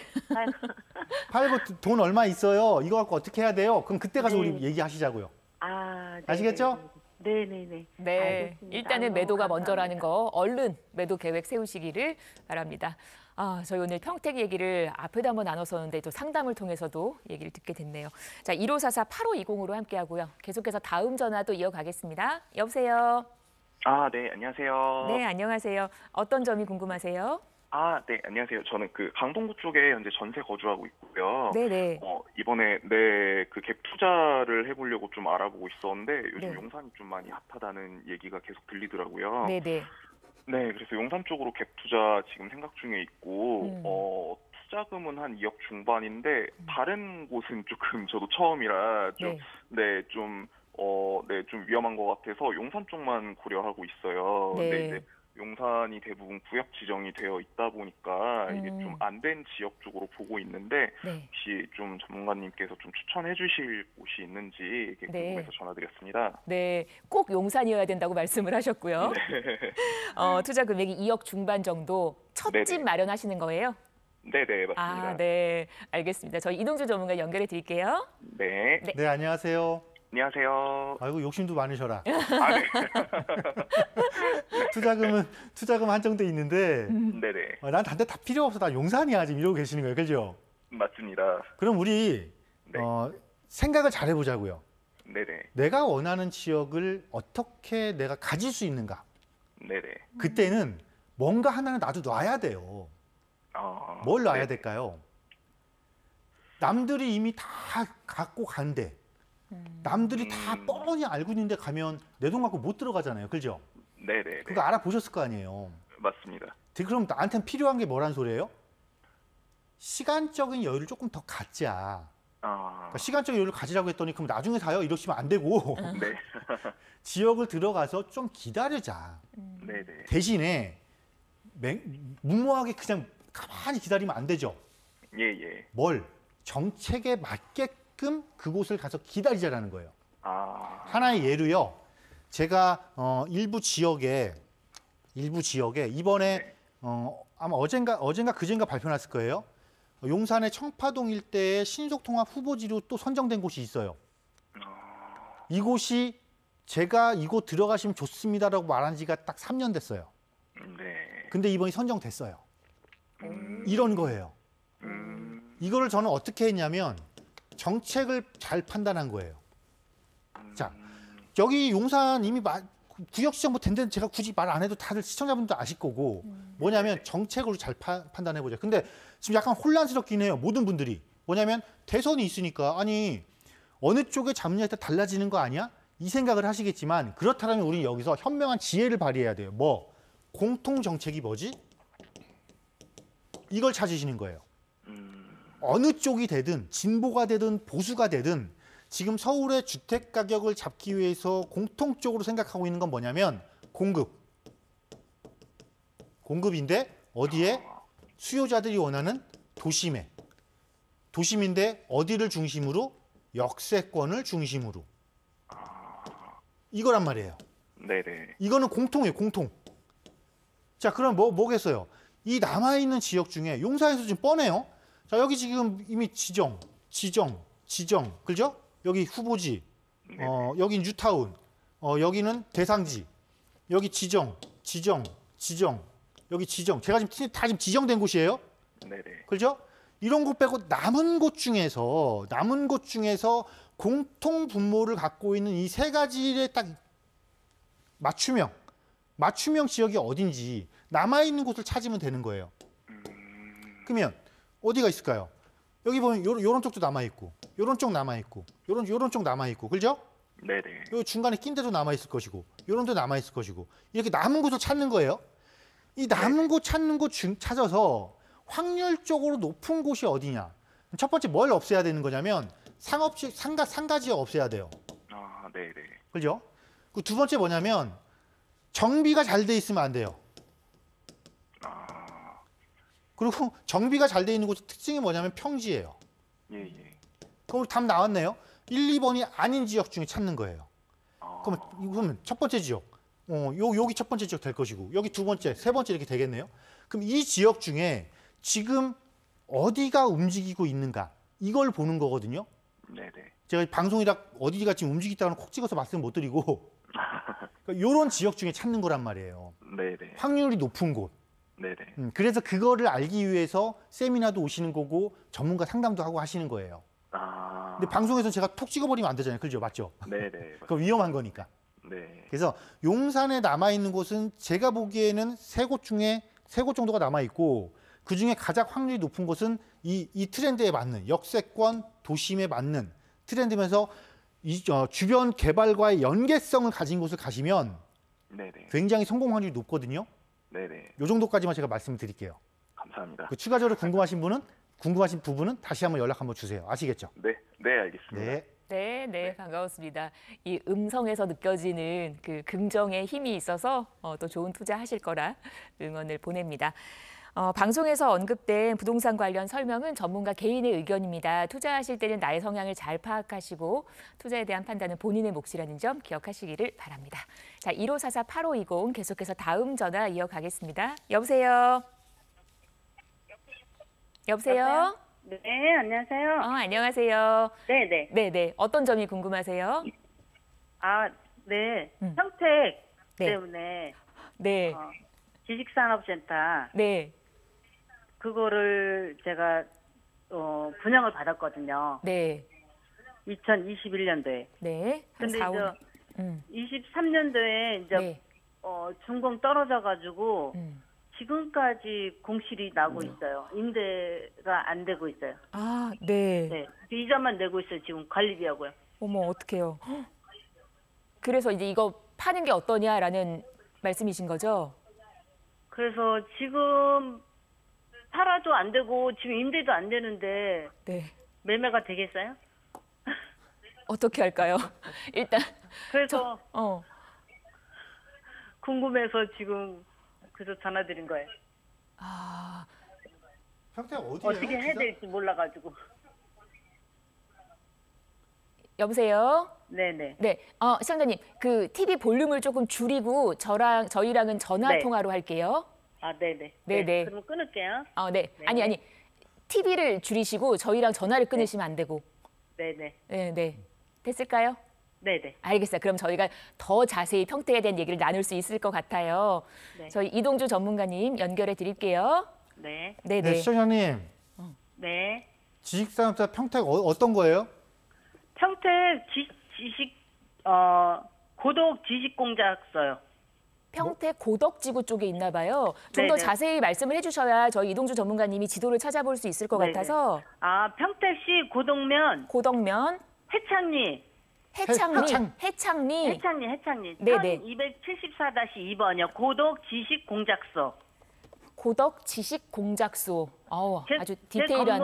팔고. 돈 얼마 있어요? 이거 갖고 어떻게 해야 돼요? 그럼 그때 가서 네. 우리 얘기하시자고요. 아, 네, 아시겠죠? 네네네. 네, 알겠습니다. 일단은 너무 매도가 감사합니다. 먼저라는 거 얼른 매도 계획 세우시기를 바랍니다. 아, 저희 오늘 평택 얘기를 앞에도 한번 나눴었는데 또 상담을 통해서도 얘기를 듣게 됐네요. 자, 1544-8520으로 함께하고요. 계속해서 다음 전화 또 이어가겠습니다. 여보세요. 아, 네, 안녕하세요. 네, 안녕하세요. 어떤 점이 궁금하세요? 네, 안녕하세요. 저는 그 강동구 쪽에 현재 전세 거주하고 있고요. 네네. 이번에 그 갭 투자를 해보려고 좀 알아보고 있었는데 요즘 네. 용산이 좀 많이 핫하다는 얘기가 계속 들리더라고요. 네네. 네, 그래서 용산 쪽으로 갭 투자 지금 생각 중에 있고, 투자금은 한 2억 중반인데 다른 곳은 조금 저도 처음이라 좀, 네. 좀 위험한 것 같아서 용산 쪽만 고려하고 있어요. 네. 근데 이제 용산이 대부분 구역 지정이 되어 있다 보니까 이게 좀 안 된 지역 쪽으로 보고 있는데 네. 혹시 좀 전문가님께서 좀 추천해 주실 곳이 있는지 이렇게 네. 궁금해서 전화드렸습니다. 네, 꼭 용산이어야 된다고 말씀을 하셨고요. 투자 금액이 2억 중반 정도 첫 집 네네. 마련하시는 거예요? 네네, 맞습니다. 네, 알겠습니다. 저희 이동주 전문가 연결해 드릴게요. 네. 네. 네, 안녕하세요. 안녕하세요. 아이고 욕심도 많으셔라. 네. 투자금 한정돼 있는데 네네. 난 단데 다 필요 없어. 나 용산이야 지금 이러고 계시는 거예요, 그죠? 맞습니다. 그럼 우리 네. 생각을 잘 해보자고요. 네네. 내가 원하는 지역을 어떻게 내가 가질 수 있는가? 네네. 그때는 뭔가 하나는 나도 놔야 돼요. 뭘 놔야 네. 될까요? 남들이 이미 다 갖고 간대. 남들이 다 뻔히 알고 있는데 가면 내 돈 갖고 못 들어가잖아요. 그죠? 네네. 그거 알아보셨을 거 아니에요. 맞습니다. 그럼 나한테는 필요한 게 뭐란 소리예요? 시간적인 여유를 조금 더 갖자. 그러니까 시간적인 여유를 가지라고 했더니 그럼 나중에 사요? 이러시면 안 되고 네. 지역을 들어가서 좀 기다리자. 네네. 대신에 무모하게 그냥 가만히 기다리면 안 되죠. 예. 뭘? 정책에 맞게끔 그곳을 가서 기다리자라는 거예요. 하나의 예로요. 제가 일부 지역에 이번에 네. 아마 어젠가 그젠가 발표났을 거예요. 용산의 청파동 일대에 신속통합 후보지로 또 선정된 곳이 있어요. 이곳이 제가 이곳 들어가시면 좋습니다라고 말한 지가 딱 3년 됐어요. 네. 근데 이번에 선정됐어요. 이런 거예요. 이거를 저는 어떻게 했냐면 정책을 잘 판단한 거예요. 자, 여기 용산 이미 구역지정 뭐 된데 제가 굳이 말 안 해도 다들 시청자분도 아실 거고 뭐냐면 정책으로 잘 판단해 보자. 근데 지금 약간 혼란스럽긴 해요. 모든 분들이. 뭐냐면 대선이 있으니까 아니 어느 쪽에 잡느냐에 따라 달라지는 거 아니야? 이 생각을 하시겠지만 그렇다면 우리 여기서 현명한 지혜를 발휘해야 돼요. 뭐? 공통 정책이 뭐지? 이걸 찾으시는 거예요. 어느 쪽이 되든 진보가 되든 보수가 되든 지금 서울의 주택 가격을 잡기 위해서 공통적으로 생각하고 있는 건 뭐냐면 공급인데 어디에? 수요자들이 원하는 도심인데 어디를 중심으로? 역세권을 중심으로. 이거란 말이에요. 네네. 이거는 공통이에요, 공통. 자, 그럼 뭐겠어요? 이 남아있는 지역 중에 용산에서 지금 뻔해요. 자, 여기 지금 이미 지정, 그죠? 여기 후보지, 여긴 뉴타운, 여기는 대상지, 여기 지정, 여기 지정. 제가 지금 다 지금 지정된 곳이에요. 네네. 그죠? 이런 곳 빼고 남은 곳 중에서 공통 분모를 갖고 있는 이 세 가지의 딱 맞춤형 지역이 어딘지 남아있는 곳을 찾으면 되는 거예요. 그러면 어디가 있을까요? 여기 보면 요런 쪽도 남아있고 요런 쪽 남아있고 요런 쪽 남아있고 그죠? 네네. 요 중간에 낀 데도 남아있을 것이고 요런 데 남아있을 것이고 이렇게 남은 곳을 찾는 거예요. 이 남은 곳 찾는 곳 찾아서 확률적으로 높은 곳이 어디냐. 첫 번째 뭘 없애야 되는 거냐면 상가지역 없애야 돼요. 네네. 그죠? 그 두 번째 뭐냐면 정비가 잘 돼 있으면 안 돼요. 그리고 정비가 잘 돼 있는 곳의 특징이 뭐냐면 평지예요. 예. 그럼 답 나왔네요. 1, 2번이 아닌 지역 중에 찾는 거예요. 그러면 첫 번째 지역, 여기 첫 번째 지역 될 것이고 여기 두 번째, 세 번째 이렇게 되겠네요. 그럼 이 지역 중에 지금 어디가 움직이고 있는가 이걸 보는 거거든요. 네네. 제가 방송이라 어디가 지금 움직이다가는 콕 찍어서 말씀 못 드리고 그러니까 이런 지역 중에 찾는 거란 말이에요. 네네. 확률이 높은 곳. 네네. 그래서 그거를 알기 위해서 세미나도 오시는 거고 전문가 상담도 하고 하시는 거예요. 근데 방송에서 제가 톡 찍어버리면 안 되잖아요. 그죠? 맞죠? 네네. 그거 위험한 거니까. 네. 그래서 용산에 남아있는 곳은 제가 보기에는 세 곳 중에 세 곳 정도가 남아 있고 그 중에 가장 확률이 높은 곳은 이 트렌드에 맞는 역세권 도심에 맞는 트렌드면서 주변 개발과의 연계성을 가진 곳을 가시면 네네. 굉장히 성공 확률이 높거든요. 네네. 이 정도까지만 제가 말씀을 드릴게요. 감사합니다. 추가적으로 궁금하신 부분은 다시 한번 연락 한번 주세요. 아시겠죠? 네. 네, 알겠습니다. 네. 네, 반가웠습니다. 이 음성에서 느껴지는 그 긍정의 힘이 있어서 또 좋은 투자하실 거라 응원을 보냅니다. 방송에서 언급된 부동산 관련 설명은 전문가 개인의 의견입니다. 투자하실 때는 나의 성향을 잘 파악하시고 투자에 대한 판단은 본인의 몫이라는 점 기억하시기를 바랍니다. 자, 1544-8520 계속해서 다음 전화 이어가겠습니다. 여보세요? 여보세요? 네, 안녕하세요. 안녕하세요. 네네. 네네. 어떤 점이 궁금하세요? 네. 음. 평택 네. 때문에 네. 지식산업센터 네. 그거를 제가 분양을 받았거든요. 네. 2021년도에. 네. 한 근데 4, 5. 이제 23년도에 이제 네. 준공 떨어져가지고 지금까지 공실이 나고 있어요. 임대가 안 되고 있어요. 아, 네. 네. 이자만 내고 있어요. 지금 관리비하고요. 어머, 어떡해요. 그래서 이제 이거 파는 게 어떠냐라는 말씀이신 거죠? 그래서 지금 팔아도 안 되고 지금 임대도 안 되는데 네. 매매가 되겠어요? 어떻게 할까요? 일단 그래서 어. 궁금해서 지금 그래서 전화드린 거예요. 아, 평택 어디예요? 어떻게 해야 될지 몰라가지고. 여보세요? 네네. 네. 시청자님, 그 TV 볼륨을 조금 줄이고 저희랑은 전화 네. 통화로 할게요. 네네. 네네. 그럼 끊을게요. 네. 네. 아니. TV를 줄이시고 저희랑 전화를 끊으시면 안 되고. 네네. 네. 됐을까요? 네네. 알겠어요. 그럼 저희가 더 자세히 평택에 대한 얘기를 나눌 수 있을 것 같아요. 네. 저희 이동주 전문가님 연결해 드릴게요. 네. 네네. 네, 시청자님. 네. 지식산업센터 평택 어떤 거예요? 평택 지식 고독 지식공작서요. 평택 고덕지구 쪽에 있나 봐요. 좀 더 네네. 자세히 말씀을 해주셔야 저희 이동주 전문가님이 지도를 찾아볼 수 있을 것 네네. 같아서 평택시 고덕면 고덕면 해창리. 해창리. 네네. 1274-2번이요. 고독 지식공작소. 고덕 지식공작소. 아주 제 디테일한.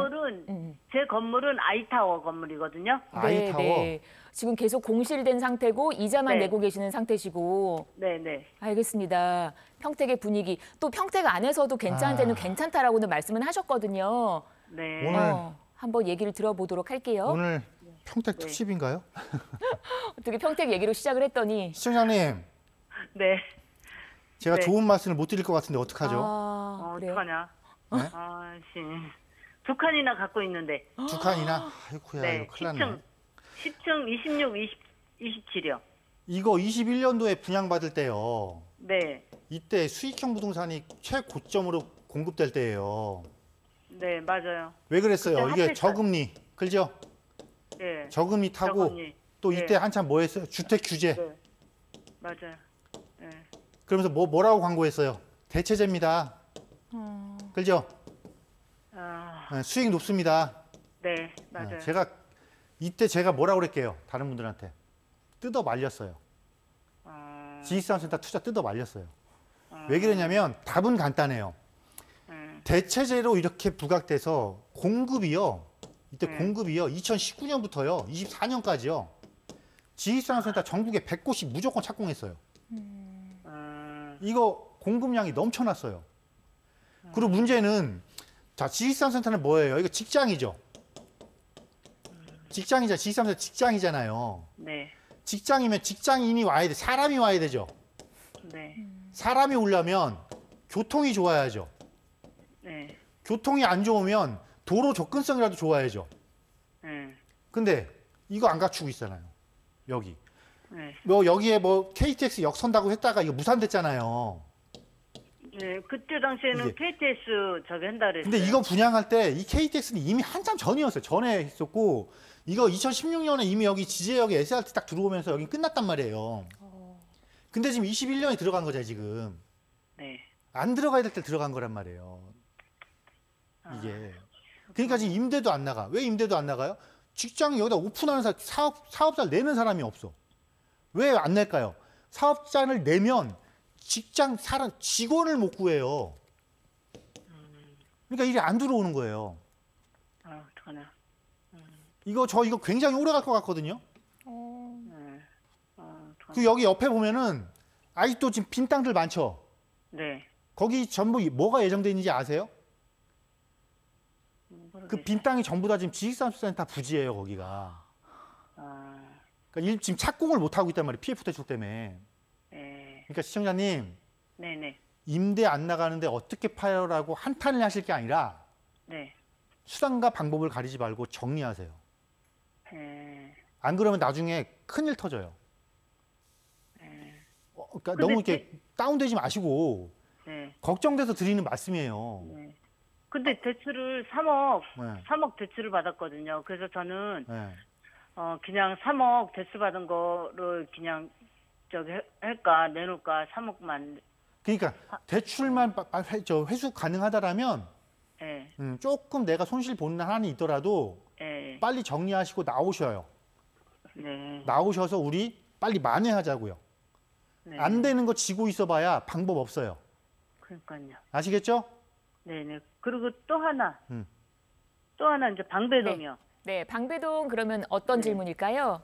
건물은 아이타워 건물이거든요. 아이타워. 네. 지금 계속 공실된 상태고 이자만 네. 내고 계시는 상태시고. 네네. 알겠습니다. 평택의 분위기. 또 평택 안에서도 괜찮은 데는 괜찮다라고는 말씀은 하셨거든요. 네. 오늘 한번 얘기를 들어보도록 할게요. 오늘 평택 네. 특집인가요? 어떻게 평택 얘기로 시작을 했더니 시청자님, 네. 제가 네. 좋은 말씀을 못 드릴 것 같은데 어떡하죠? 그래요? 어떡하냐. 네? 두 칸이나 갖고 있는데. 두 칸이나? 아이고야, 네. 이거 큰일 났네. 10층 26, 27이요. 이거 21년도에 분양받을 때요. 네. 이때 수익형 부동산이 최고점으로 공급될 때예요. 네, 맞아요. 왜 그랬어요? 그때 이게 핫했어요. 저금리, 그죠? 네. 저금리 타고 저금리. 또 이때 네. 한참 뭐 했어요? 주택 규제. 네. 맞아요. 네. 그러면서 뭐라고 광고했어요? 대체제입니다. 그죠? 네, 수익 높습니다. 네, 맞아요. 이때 제가 뭐라고 그랬게요? 다른 분들한테. 뜯어 말렸어요. 지식산업센터 투자 뜯어 말렸어요. 왜 그러냐면 답은 간단해요. 대체제로 이렇게 부각돼서 공급이요. 이때 공급이요. 2019년부터요. 24년까지요. 지식산업센터 전국에 100곳이 무조건 착공했어요. 이거 공급량이 넘쳐났어요. 그리고 문제는 지식산업센터는 뭐예요? 이거 직장이죠. 지식산업센터 직장이잖아요. 네. 직장이면 직장인이 와야 돼. 사람이 와야 되죠. 네. 사람이 오려면 교통이 좋아야죠. 네. 교통이 안 좋으면 도로 접근성이라도 좋아야죠. 네. 근데 이거 안 갖추고 있잖아요. 여기. 네. 여기에 KTX 역선다고 했다가 이거 무산됐잖아요. 네. 그때 당시에는 이게. KTS 저기 한다 그랬어요. 근데 이거 분양할 때 이 KTX는 이미 한참 전이었어요. 전에 했었고 이거 2016년에 이미 여기 지제역에 SRT 딱 들어오면서 여기 끝났단 말이에요. 근데 지금 21년에 들어간 거잖아요, 지금. 네. 안 들어가야 될 때 들어간 거란 말이에요. 이게. 그러니까 지금 임대도 안 나가. 왜 임대도 안 나가요? 직장 여기다 오픈하는 사업자를 내는 사람이 없어. 왜 안 낼까요? 사업자를 내면 직원을 못 구해요. 그러니까 일이 안 들어오는 거예요. 어떡하나. 이거 굉장히 오래 갈 것 같거든요. 어떡하나. 그 여기 옆에 보면은 아직도 지금 빈 땅들 많죠. 네. 거기 전부 뭐가 예정돼 있는지 아세요? 그 빈 땅이 전부 다 지금 지식산업센터 부지예요, 거기가. 그러니까 지금 착공을 못 하고 있단 말이에요, PF 대출 때문에. 네. 그러니까 시청자님, 네네. 임대 안 나가는데 어떻게 파요라고 한탄을 하실 게 아니라 네. 수단과 방법을 가리지 말고 정리하세요. 네. 안 그러면 나중에 큰일 터져요. 그러니까 너무 이렇게 다운되지 마시고 네. 걱정돼서 드리는 말씀이에요. 네. 근데 대출을 3억, 네. 3억 대출을 받았거든요. 그래서 저는 네. 그냥 3억 대출 받은 거를 그냥 할까 내놓을까 3억만. 그러니까 대출만 회수 가능하다라면 네. 조금 내가 손실 보는 한이 있더라도 네. 빨리 정리하시고 나오셔요. 네. 나오셔서 우리 빨리 만회하자고요. 네. 안 되는 거 지고 있어봐야 방법 없어요. 그러니까요. 아시겠죠? 네네. 그리고 또 하나. 음. 또 하나 이제 방배동이요. 네, 방배동 그러면 어떤 질문일까요?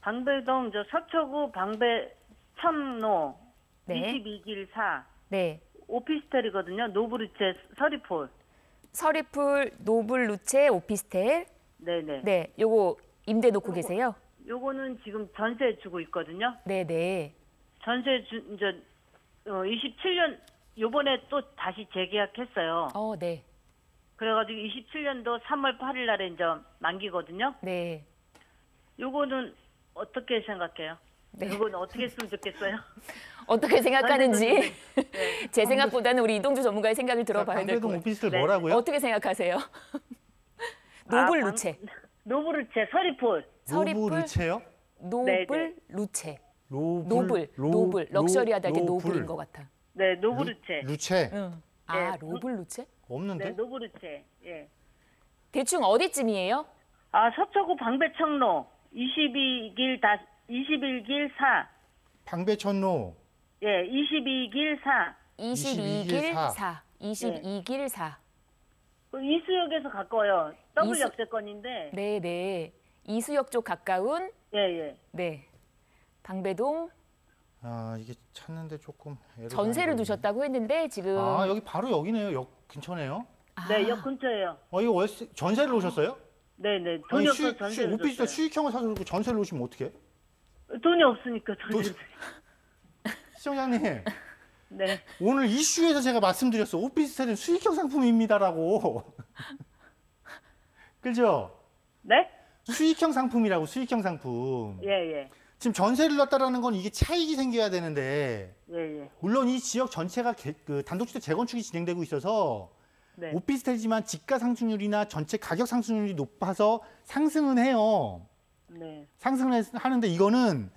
방배동 서초구 방배천로 네. 22길 4 네. 오피스텔이거든요. 노브리체 서리폴. 서리풀 노블루체 오피스텔. 네네. 네, 요거 임대 놓고 계세요? 요거는 지금 전세 주고 있거든요. 네, 네. 전세 이제 27년 요번에 또 다시 재계약했어요. 네. 그래가지고 27년도 3월 8일 날에 이제 만기거든요. 네. 요거는 어떻게 생각해요? 네. 요거는 어떻게 했으면 좋겠어요? 어떻게 생각하는지 네. 제 생각보다는 우리 이동주 전문가의 생각을 들어봐야 될 것 방배동 같아요. 오피스텔 네. 뭐라고요? 어떻게 생각하세요? 노블루체. 노브르체 서리폴. 서리풀 노블루체요? 노블루체. 노블, 노블. 럭셔리하다 할 때 노블인 것 같아. 네, 노브르체. 루체? 응. 네. 노블루체? 없는데? 네, 노브르체. 예. 대충 어디쯤이에요? 서초구 방배청로 21길 4. 방배천로 예, 22길 4. 22길 4. 4. 22길 4. 이수역에서 가까워요. 더블 이수- 역세권인데. 네, 네. 이수역 쪽 가까운 예, 예. 네. 방배동 이게 찾는데 조금 애를 전세를 많이 두셨다고 했는데 지금 걸리네. 여기 바로 여기네요. 역 근처네요. 네, 역 근처예요. 이거 월세 전세를 놓으셨어요? 네, 네. 돈이 없어서 수익, 전세를 오피스텔 줬어요. 수익형을 사서 그렇고 전세를 놓으시면 어떡해? 돈이 없으니까 전세. 시청자님, 네. 오늘 이슈에서 제가 말씀드렸어. 오피스텔은 수익형 상품입니다라고. 그죠? 네? 수익형 상품이라고, 수익형 상품. 예, 예. 지금 전세를 놨다라는 건 이게 차익이 생겨야 되는데, 예, 예. 물론 물론 이 지역 전체가 단독주택 재건축이 진행되고 있어서 네. 오피스텔이지만 집가 상승률이나 전체 가격 상승률이 높아서 상승은 해요. 네. 상승을 하는데 이거는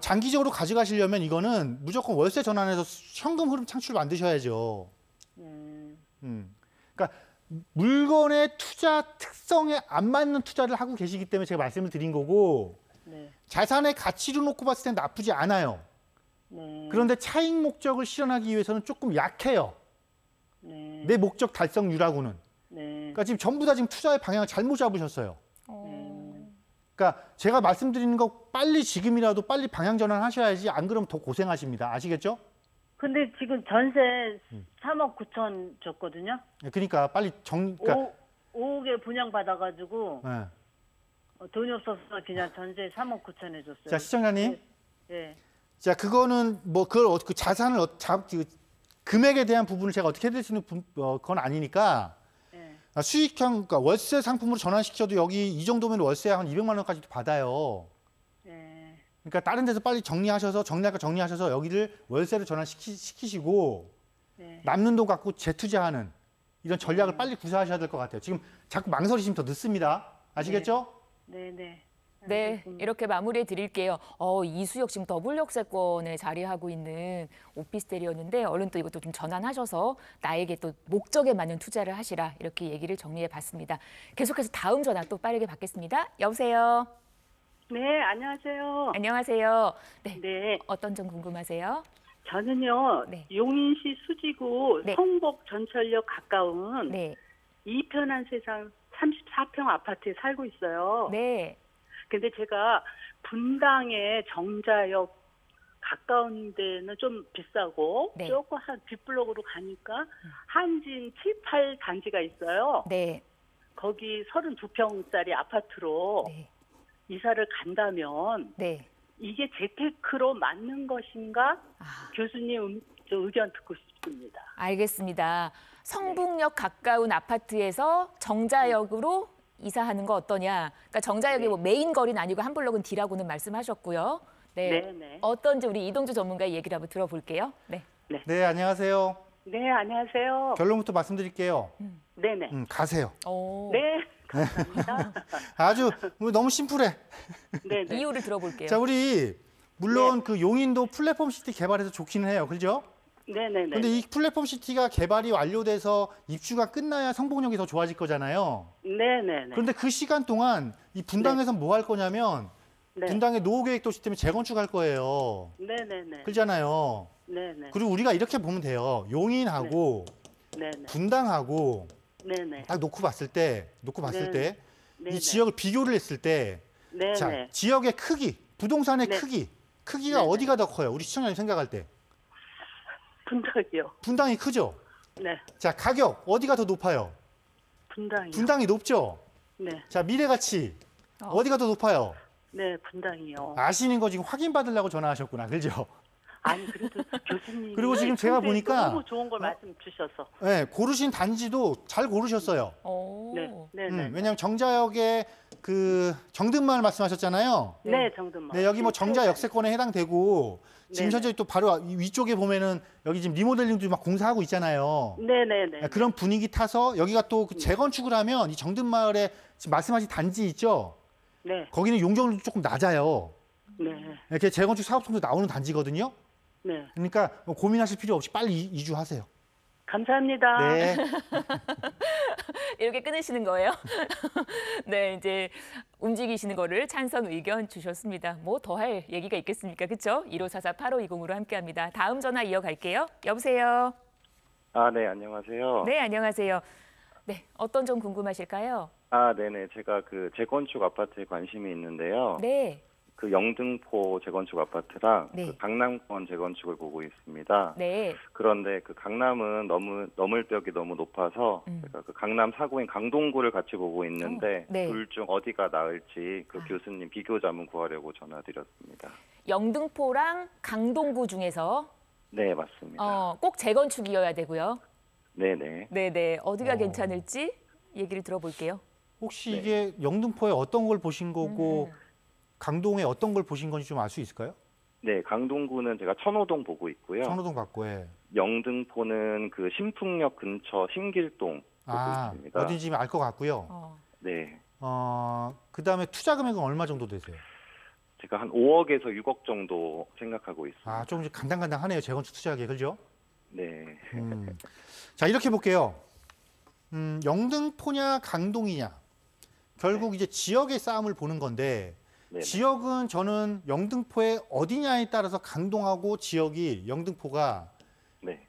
장기적으로 가져가시려면 이거는 무조건 월세 전환해서 현금 흐름 창출 만드셔야죠. 그러니까 물건의 투자 특성에 안 맞는 투자를 하고 계시기 때문에 제가 말씀을 드린 거고 네. 자산의 가치를 놓고 봤을 땐 나쁘지 않아요. 네. 그런데 차익 목적을 실현하기 위해서는 조금 약해요. 네. 내 목적 달성률하고는. 네. 그러니까 지금 전부 다 지금 투자의 방향을 잘못 잡으셨어요. 그러니까 제가 말씀드리는 거 빨리 지금이라도 빨리 방향 전환하셔야지 안 그러면 더 고생하십니다. 아시겠죠? 근데 지금 전세 3억 9천 줬거든요. 그러니까 빨리 그러니까 5억에 분양받아가지고 네. 돈이 없어서 그냥 전세 3억 9천 해줬어요. 자 시청자님, 예. 자 그거는 뭐 그걸 그 자산을 그 금액에 대한 부분을 제가 어떻게 해드릴 수 있는 건 아니니까 예. 수익형 그러니까 월세 상품으로 전환시켜도 여기 이 정도면 월세 한 200만 원까지도 받아요. 예. 그러니까 다른 데서 빨리 정리하셔서 여기를 월세로 전환시키시고 네. 남는 돈 갖고 재투자하는 이런 전략을 빨리 구사하셔야 될 것 같아요. 지금 자꾸 망설이시면 더 늦습니다. 아시겠죠? 네, 네. 네, 이렇게 마무리해 드릴게요. 이수역 지금 더블역세권에 자리하고 있는 오피스텔이었는데 얼른 또 이것도 좀 전환하셔서 나에게 또 목적에 맞는 투자를 하시라 이렇게 얘기를 정리해 봤습니다. 계속해서 다음 전화 또 빠르게 받겠습니다. 여보세요. 네, 안녕하세요. 안녕하세요. 네, 네, 어떤 점 궁금하세요? 저는요, 네. 용인시 수지구 네. 성복 전철역 가까운 네, 이 편한 세상 34평 아파트에 살고 있어요. 네, 근데 제가 분당에 정자역 가까운 데는 좀 비싸고 네. 조금 한 뒷블록으로 가니까 한진 7, 8 단지가 있어요. 네, 거기 32평짜리 아파트로 네, 이사를 간다면 네. 이게 재테크로 맞는 것인가? 아, 교수님 저 의견 듣고 싶습니다. 알겠습니다. 성북역 가까운 아파트에서 정자역으로 이사하는 거 어떠냐? 그러니까 정자역이 네. 뭐 메인 거리는 아니고 한 블록은 D라고는 말씀하셨고요. 네. 네. 어떤지 우리 이동주 전문가의 얘기를 한번 들어볼게요. 네. 네, 안녕하세요. 네, 안녕하세요. 결론부터 말씀드릴게요. 네네. 가세요. 오. 네, 감사합니다. 아주 너무 심플해. 네네. 이유를 들어볼게요. 자, 우리 물론 그 용인도 플랫폼 시티 개발해서 좋기는 해요. 그죠? 네네네. 근데 이 플랫폼 시티가 개발이 완료돼서 입주가 끝나야 성북역이 더 좋아질 거잖아요. 네네네. 그런데 그 시간 동안 이 분당에서 뭐 할 거냐면 네. 분당의 노후계획도시 때문에 재건축할 거예요. 네네네. 그렇잖아요. 네네. 그리고 우리가 이렇게 보면 돼요. 용인하고 네네. 분당하고 네네. 딱 놓고 봤을 때 네네. 이 지역을 비교를 했을 때 네네. 자, 지역의 크기, 부동산의 네. 크기가 네네. 어디가 더 커요? 우리 시청자님 생각할 때. 분당이요. 분당이 크죠? 네. 자, 가격 어디가 더 높아요? 분당이요. 분당이 높죠? 네. 자, 미래가치 어디가 더 높아요? 네, 분당이요. 아시는 거 지금 확인받으려고 전화하셨구나. 그죠? 아니 그래도 교수님. 그리고 지금 제가 보니까 너무 좋은 걸 말씀 주셔서. 네, 고르신 단지도 잘 고르셨어요. 오. 네. 네네. 왜냐하면 정자역의 그 정든마을 말씀하셨잖아요. 네, 정도만. 네, 여기 뭐 정자 역세권에 해당되고 지금 네네. 현재 또 바로 위쪽에 보면은 여기 지금 리모델링도 막 공사하고 있잖아요. 네네네. 그런 분위기 타서 여기가 또 재건축을 하면 이 정든마을에 지금 말씀하신 단지 있죠? 네. 거기는 용적률도 조금 낮아요. 네. 이렇게 재건축 사업성도 나오는 단지거든요. 네. 그러니까 뭐 고민하실 필요 없이 빨리 이주하세요. 감사합니다. 네. 이렇게 끊으시는 거예요? 네, 이제 움직이시는 거를 찬성 의견 주셨습니다. 뭐 더 할 얘기가 있겠습니까? 그렇죠? 1544-8520으로 함께합니다. 다음 전화 이어갈게요. 여보세요. 아, 네, 안녕하세요. 네, 안녕하세요. 네, 어떤 점 궁금하실까요? 아, 네네. 제가 그 재건축 아파트에 관심이 있는데요. 네, 그 영등포 재건축 아파트랑 네. 그 강남권 재건축을 보고 있습니다. 네, 그런데 그 강남은 넘을 벽이 너무 높아서 제가 그 강남 사구인 강동구를 같이 보고 있는데 네. 둘 중 어디가 나을지 그 아. 교수님 비교 자문 구하려고 전화드렸습니다. 영등포랑 강동구 중에서 네, 맞습니다. 꼭 재건축이어야 되고요. 네네. 네, 네, 어디가 괜찮을지 얘기를 들어볼게요. 혹시 네. 이게 영등포에 어떤 걸 보신 거고 강동에 어떤 걸 보신 건지 좀 알 수 있을까요? 네, 강동구는 제가 천호동 보고 있고요. 천호동 갖고에. 영등포는 그 신풍역 근처 신길동 보고 있습니다. 어딘지 알 것 같고요. 네. 그다음에 투자 금액은 얼마 정도 되세요? 제가 한 5억에서 6억 정도 생각하고 있습니다. 조금 간당간당하네요. 재건축 투자하기. 그죠? 네. 자, 이렇게 볼게요. 영등포냐 강동이냐. 결국 이제 지역의 싸움을 보는 건데 네네. 지역은 저는 영등포의 어디냐에 따라서 강동하고 지역이 영등포가 네.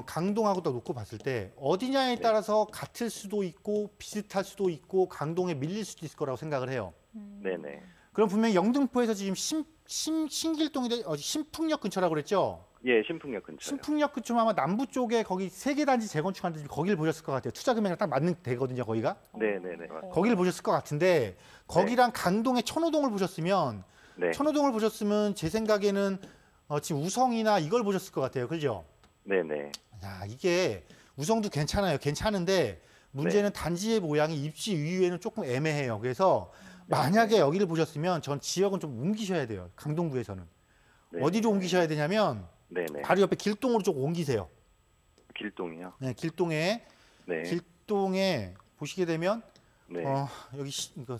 강동하고 더 놓고 봤을 때 어디냐에 따라서 같을 수도 있고 비슷할 수도 있고 강동에 밀릴 수도 있을 거라고 생각을 해요. 네네. 그럼 분명히 영등포에서 지금 신길동이 신풍역 근처라고 그랬죠? 예, 신풍역 근처요. 신풍역 근처 아마 남부 쪽에 거기 세계 단지 재건축하는데 거기를 보셨을 것 같아요. 투자 금액이랑 딱 맞는 데거든요, 거기가. 네네네. 거기를 보셨을 것 같은데 거기랑 강동의 천호동을 보셨으면 네. 천호동을 보셨으면 제 생각에는 지금 우성이나 이걸 보셨을 것 같아요. 그죠? 네네. 야, 이게 우성도 괜찮아요. 괜찮은데 문제는 네. 단지의 모양이 입지 이후에는 조금 애매해요. 그래서 만약에 여기를 보셨으면 전 지역은 좀 옮기셔야 돼요. 강동구에서는. 네. 어디로 옮기셔야 되냐면 네네. 바로 옆에 길동으로 좀 옮기세요. 길동이요. 네, 길동에 네. 길동에 보시게 되면 네. 여기 이거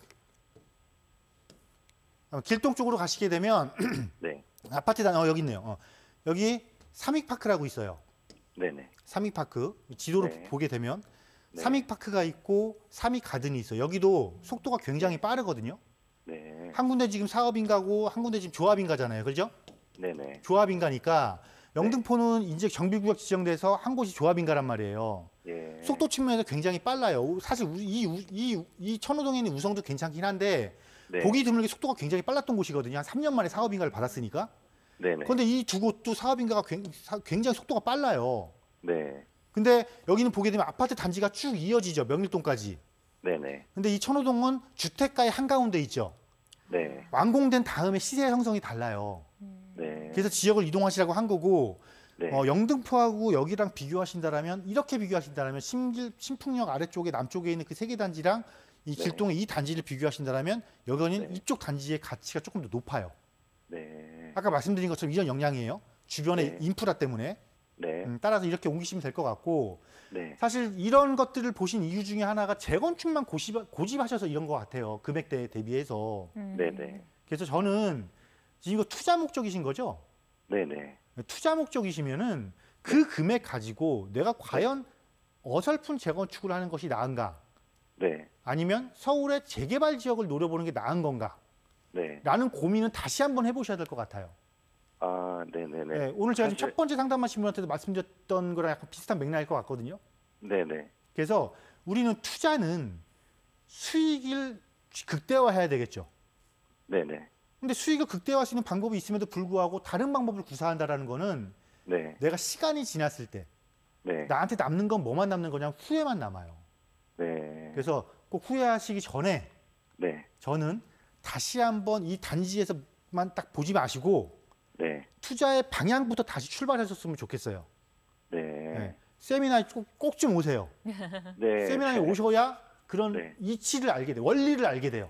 길동 쪽으로 가시게 되면 네. 아파트 여기 있네요. 여기 삼익파크라고 있어요. 네네. 삼익파크 지도로 네. 보게 되면 네. 삼익파크가 있고 삼익가든이 있어요. 여기도 속도가 굉장히 빠르거든요. 네. 한 군데 지금 사업인가고 한 군데 지금 조합인가잖아요. 그렇죠? 네네. 조합인가니까 영등포는 이제 정비구역 지정돼서 한 곳이 조합인가란 말이에요. 예. 속도 측면에서 굉장히 빨라요. 사실 이 천호동에 있는 우성도 괜찮긴 한데 네. 보기 드물게 속도가 굉장히 빨랐던 곳이거든요. 한 3년 만에 사업인가를 받았으니까. 네네. 그런데 이 두 곳도 사업인가가 굉장히 속도가 빨라요. 네. 근데 여기는 보게 되면 아파트 단지가 쭉 이어지죠. 명일동까지. 네네. 근데 이 천호동은 주택가의 한가운데 있죠. 네. 완공된 다음에 시세 형성이 달라요. 네. 그래서 지역을 이동하시라고 한 거고 네. 영등포하고 여기랑 비교하신다라면 이렇게 비교하신다라면 신풍역 아래쪽에 남쪽에 있는 그 세 개 단지랑 이 네. 길동의 이 단지를 비교하신다라면 여기는 네. 이쪽 단지의 가치가 조금 더 높아요. 네. 아까 말씀드린 것처럼 이런 영향이에요. 주변의 네. 인프라 때문에. 네. 따라서 이렇게 옮기시면 될 것 같고 네. 사실 이런 것들을 보신 이유 중에 하나가 재건축만 고집하셔서 이런 것 같아요. 금액대에 대비해서. 네네. 그래서 저는 지금 이거 투자 목적이신 거죠? 네네. 투자 목적이시면은 그 금액 가지고 내가 과연 어설픈 재건축을 하는 것이 나은가? 네. 아니면 서울의 재개발 지역을 노려보는 게 나은 건가? 네. 라는 고민은 다시 한번 해보셔야 될 것 같아요. 아, 네네네. 네, 오늘 제가 지금 사실- 첫 번째 상담하신 분한테도 말씀드렸던 거랑 약간 비슷한 맥락일 것 같거든요. 네네. 그래서 우리는 투자는 수익을 극대화해야 되겠죠. 네네. 근데 수익을 극대화할 수 있는 방법이 있음에도 불구하고 다른 방법을 구사한다라는 거는 네. 내가 시간이 지났을 때 네. 나한테 남는 건 뭐만 남는 거냐면 후회만 남아요. 네. 그래서 꼭 후회하시기 전에 네. 저는 다시 한번 이 단지에서만 딱 보지 마시고 네. 투자의 방향부터 다시 출발하셨으면 좋겠어요. 네. 네. 세미나에 꼭 좀 오세요. 네. 세미나에 오셔야 그런 네. 이치를 알게 돼요. 원리를 알게 돼요.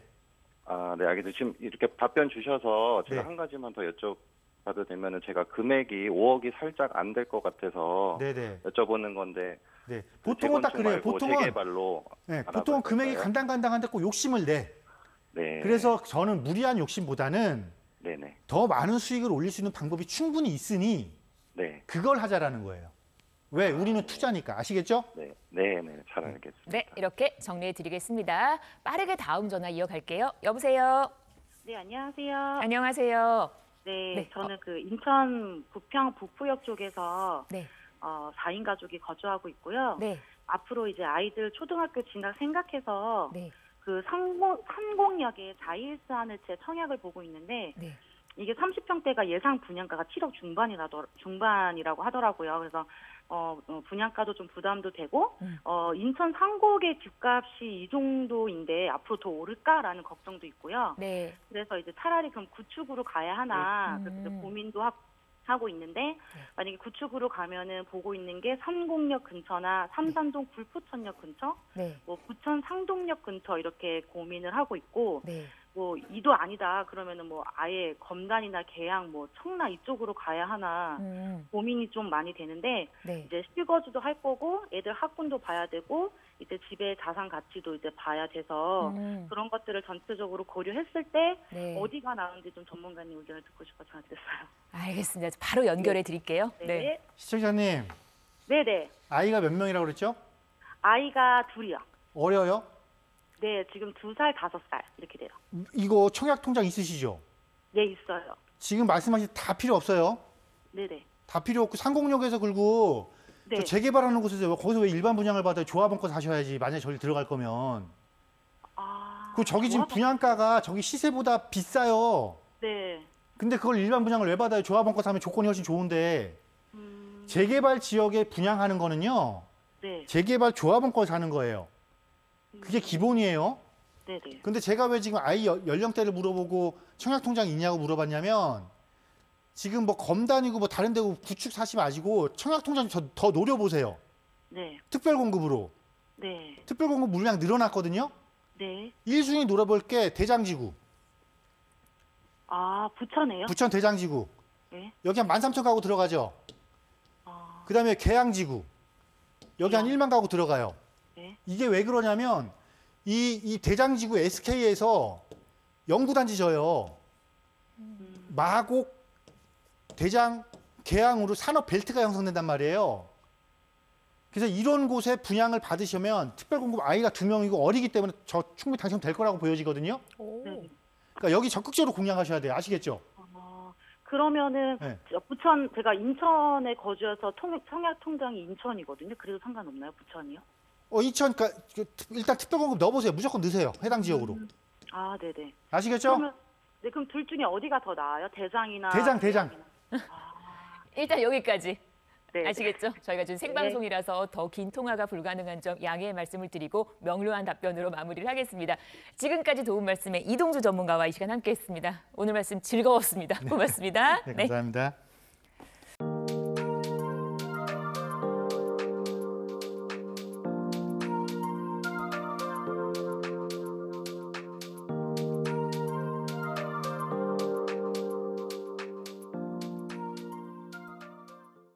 아, 네, 알겠습니다. 지금 이렇게 답변 주셔서 제가 네. 한 가지만 더 여쭤봐도 되면은 제가 금액이 5억이 살짝 안 될 것 같아서 네네. 여쭤보는 건데 네. 보통은 딱 그래요. 보통은 재개발로 네, 보통은 금액이 간당간당한데 꼭 욕심을 내. 네. 그래서 저는 무리한 욕심보다는 네네. 더 많은 수익을 올릴 수 있는 방법이 충분히 있으니 네. 그걸 하자라는 거예요. 왜? 우리는 투자니까. 아시겠죠? 네. 네네. 잘 알겠습니다. 네, 이렇게 정리해 드리겠습니다. 빠르게 다음 전화 이어갈게요. 여보세요. 네, 안녕하세요. 안녕하세요. 네, 네, 저는 그 인천 부평 북부역 쪽에서 네. 4인 가족이 거주하고 있고요. 네. 앞으로 이제 아이들 초등학교 진학 생각해서 네. 그 상공역에 자이일스하는 제 청약을 보고 있는데 네. 이게 30평대가 예상 분양가가 7억 중반이라고 하더라고요. 그래서 분양가도 좀 부담도 되고 인천 상곡의 집값이 이 정도인데 앞으로 더 오를까라는 걱정도 있고요. 네. 그래서 이제 차라리 그럼 구축으로 가야 하나 그래서 이제 고민도 하고 있는데 만약에 구축으로 가면은 보고 있는 게 삼곡역 근처나 삼산동 불포천역 근처, 네. 뭐 부천 상동역 근처 이렇게 고민을 하고 있고 네. 뭐 이도 아니다 그러면은 뭐 아예 검단이나 계양 뭐 청라 이쪽으로 가야 하나 고민이 좀 많이 되는데 네. 이제 실거주도 할 거고 애들 학군도 봐야 되고 이제 집의 자산 가치도 이제 봐야 돼서 그런 것들을 전체적으로 고려했을 때 네. 어디가 나은지 좀 전문가님 의견을 듣고 싶어서 전화드렸어요. 알겠습니다. 바로 연결해 드릴게요. 네. 시청자님, 네네. 아이가 몇 명이라고 그랬죠? 아이가 둘이요. 어려요? 네, 지금 2살, 5살 이렇게 돼요. 이거 청약 통장 있으시죠? 네, 있어요. 지금 말씀하신 다 필요 없어요. 네네. 다 필요 없고 상공역에서 긁고 네. 저 재개발하는 곳에서 거기서 왜 일반 분양을 받아요? 조합원권 사셔야지. 만약에 저기 들어갈 거면. 그 저기 지금 분양가가 저기 시세보다 비싸요. 네. 근데 그걸 일반 분양을 왜 받아요? 조합원권 사면 조건이 훨씬 좋은데. 재개발 지역에 분양하는 거는요. 네. 재개발 조합원권 사는 거예요. 그게 기본이에요. 네네. 근데 제가 왜 지금 아이 연령대를 물어보고 청약 통장이 있냐고 물어봤냐면 지금 뭐 검단이고 뭐 다른 데고 구축 사시 마시고 청약 통장 더 노려보세요. 네. 특별 공급으로. 네. 특별 공급 물량 늘어났거든요. 네. 1순위 노려볼 게 대장지구. 아, 부천에요? 부천 대장지구. 네. 여기 한 13,000 가구 들어가죠. 그다음에 계양지구. 여기 한 1만 가구 들어가요. 네. 이게 왜 그러냐면 이 대장지구 SK에서 연구단지 져요. 마곡, 대장, 계양으로 산업 벨트가 형성된단 말이에요. 그래서 이런 곳에 분양을 받으시면 특별공급 아이가 2명이고 어리기 때문에 충분히 당첨될 거라고 보여지거든요. 네. 그러니까 여기 적극적으로 공략하셔야 돼요. 아시겠죠? 그러면은 네. 부천 제가 인천에 거주해서 청약 통장이 인천이거든요. 그래도 상관없나요, 부천이요? 인천 그러니까 일단 특별공급 넣어보세요. 무조건 넣으세요. 해당 지역으로. 아, 네네. 아시겠죠? 그럼 둘 중에 어디가 더 나아요? 대장이나 대장. 일단 여기까지. 네. 아시겠죠? 저희가 지금 생방송이라서 더 긴 통화가 불가능한 점 양해의 말씀을 드리고 명료한 답변으로 마무리를 하겠습니다. 지금까지 도움 말씀에 이동주 전문가와 이 시간 함께했습니다. 오늘 말씀 즐거웠습니다. 고맙습니다. 네, 감사합니다.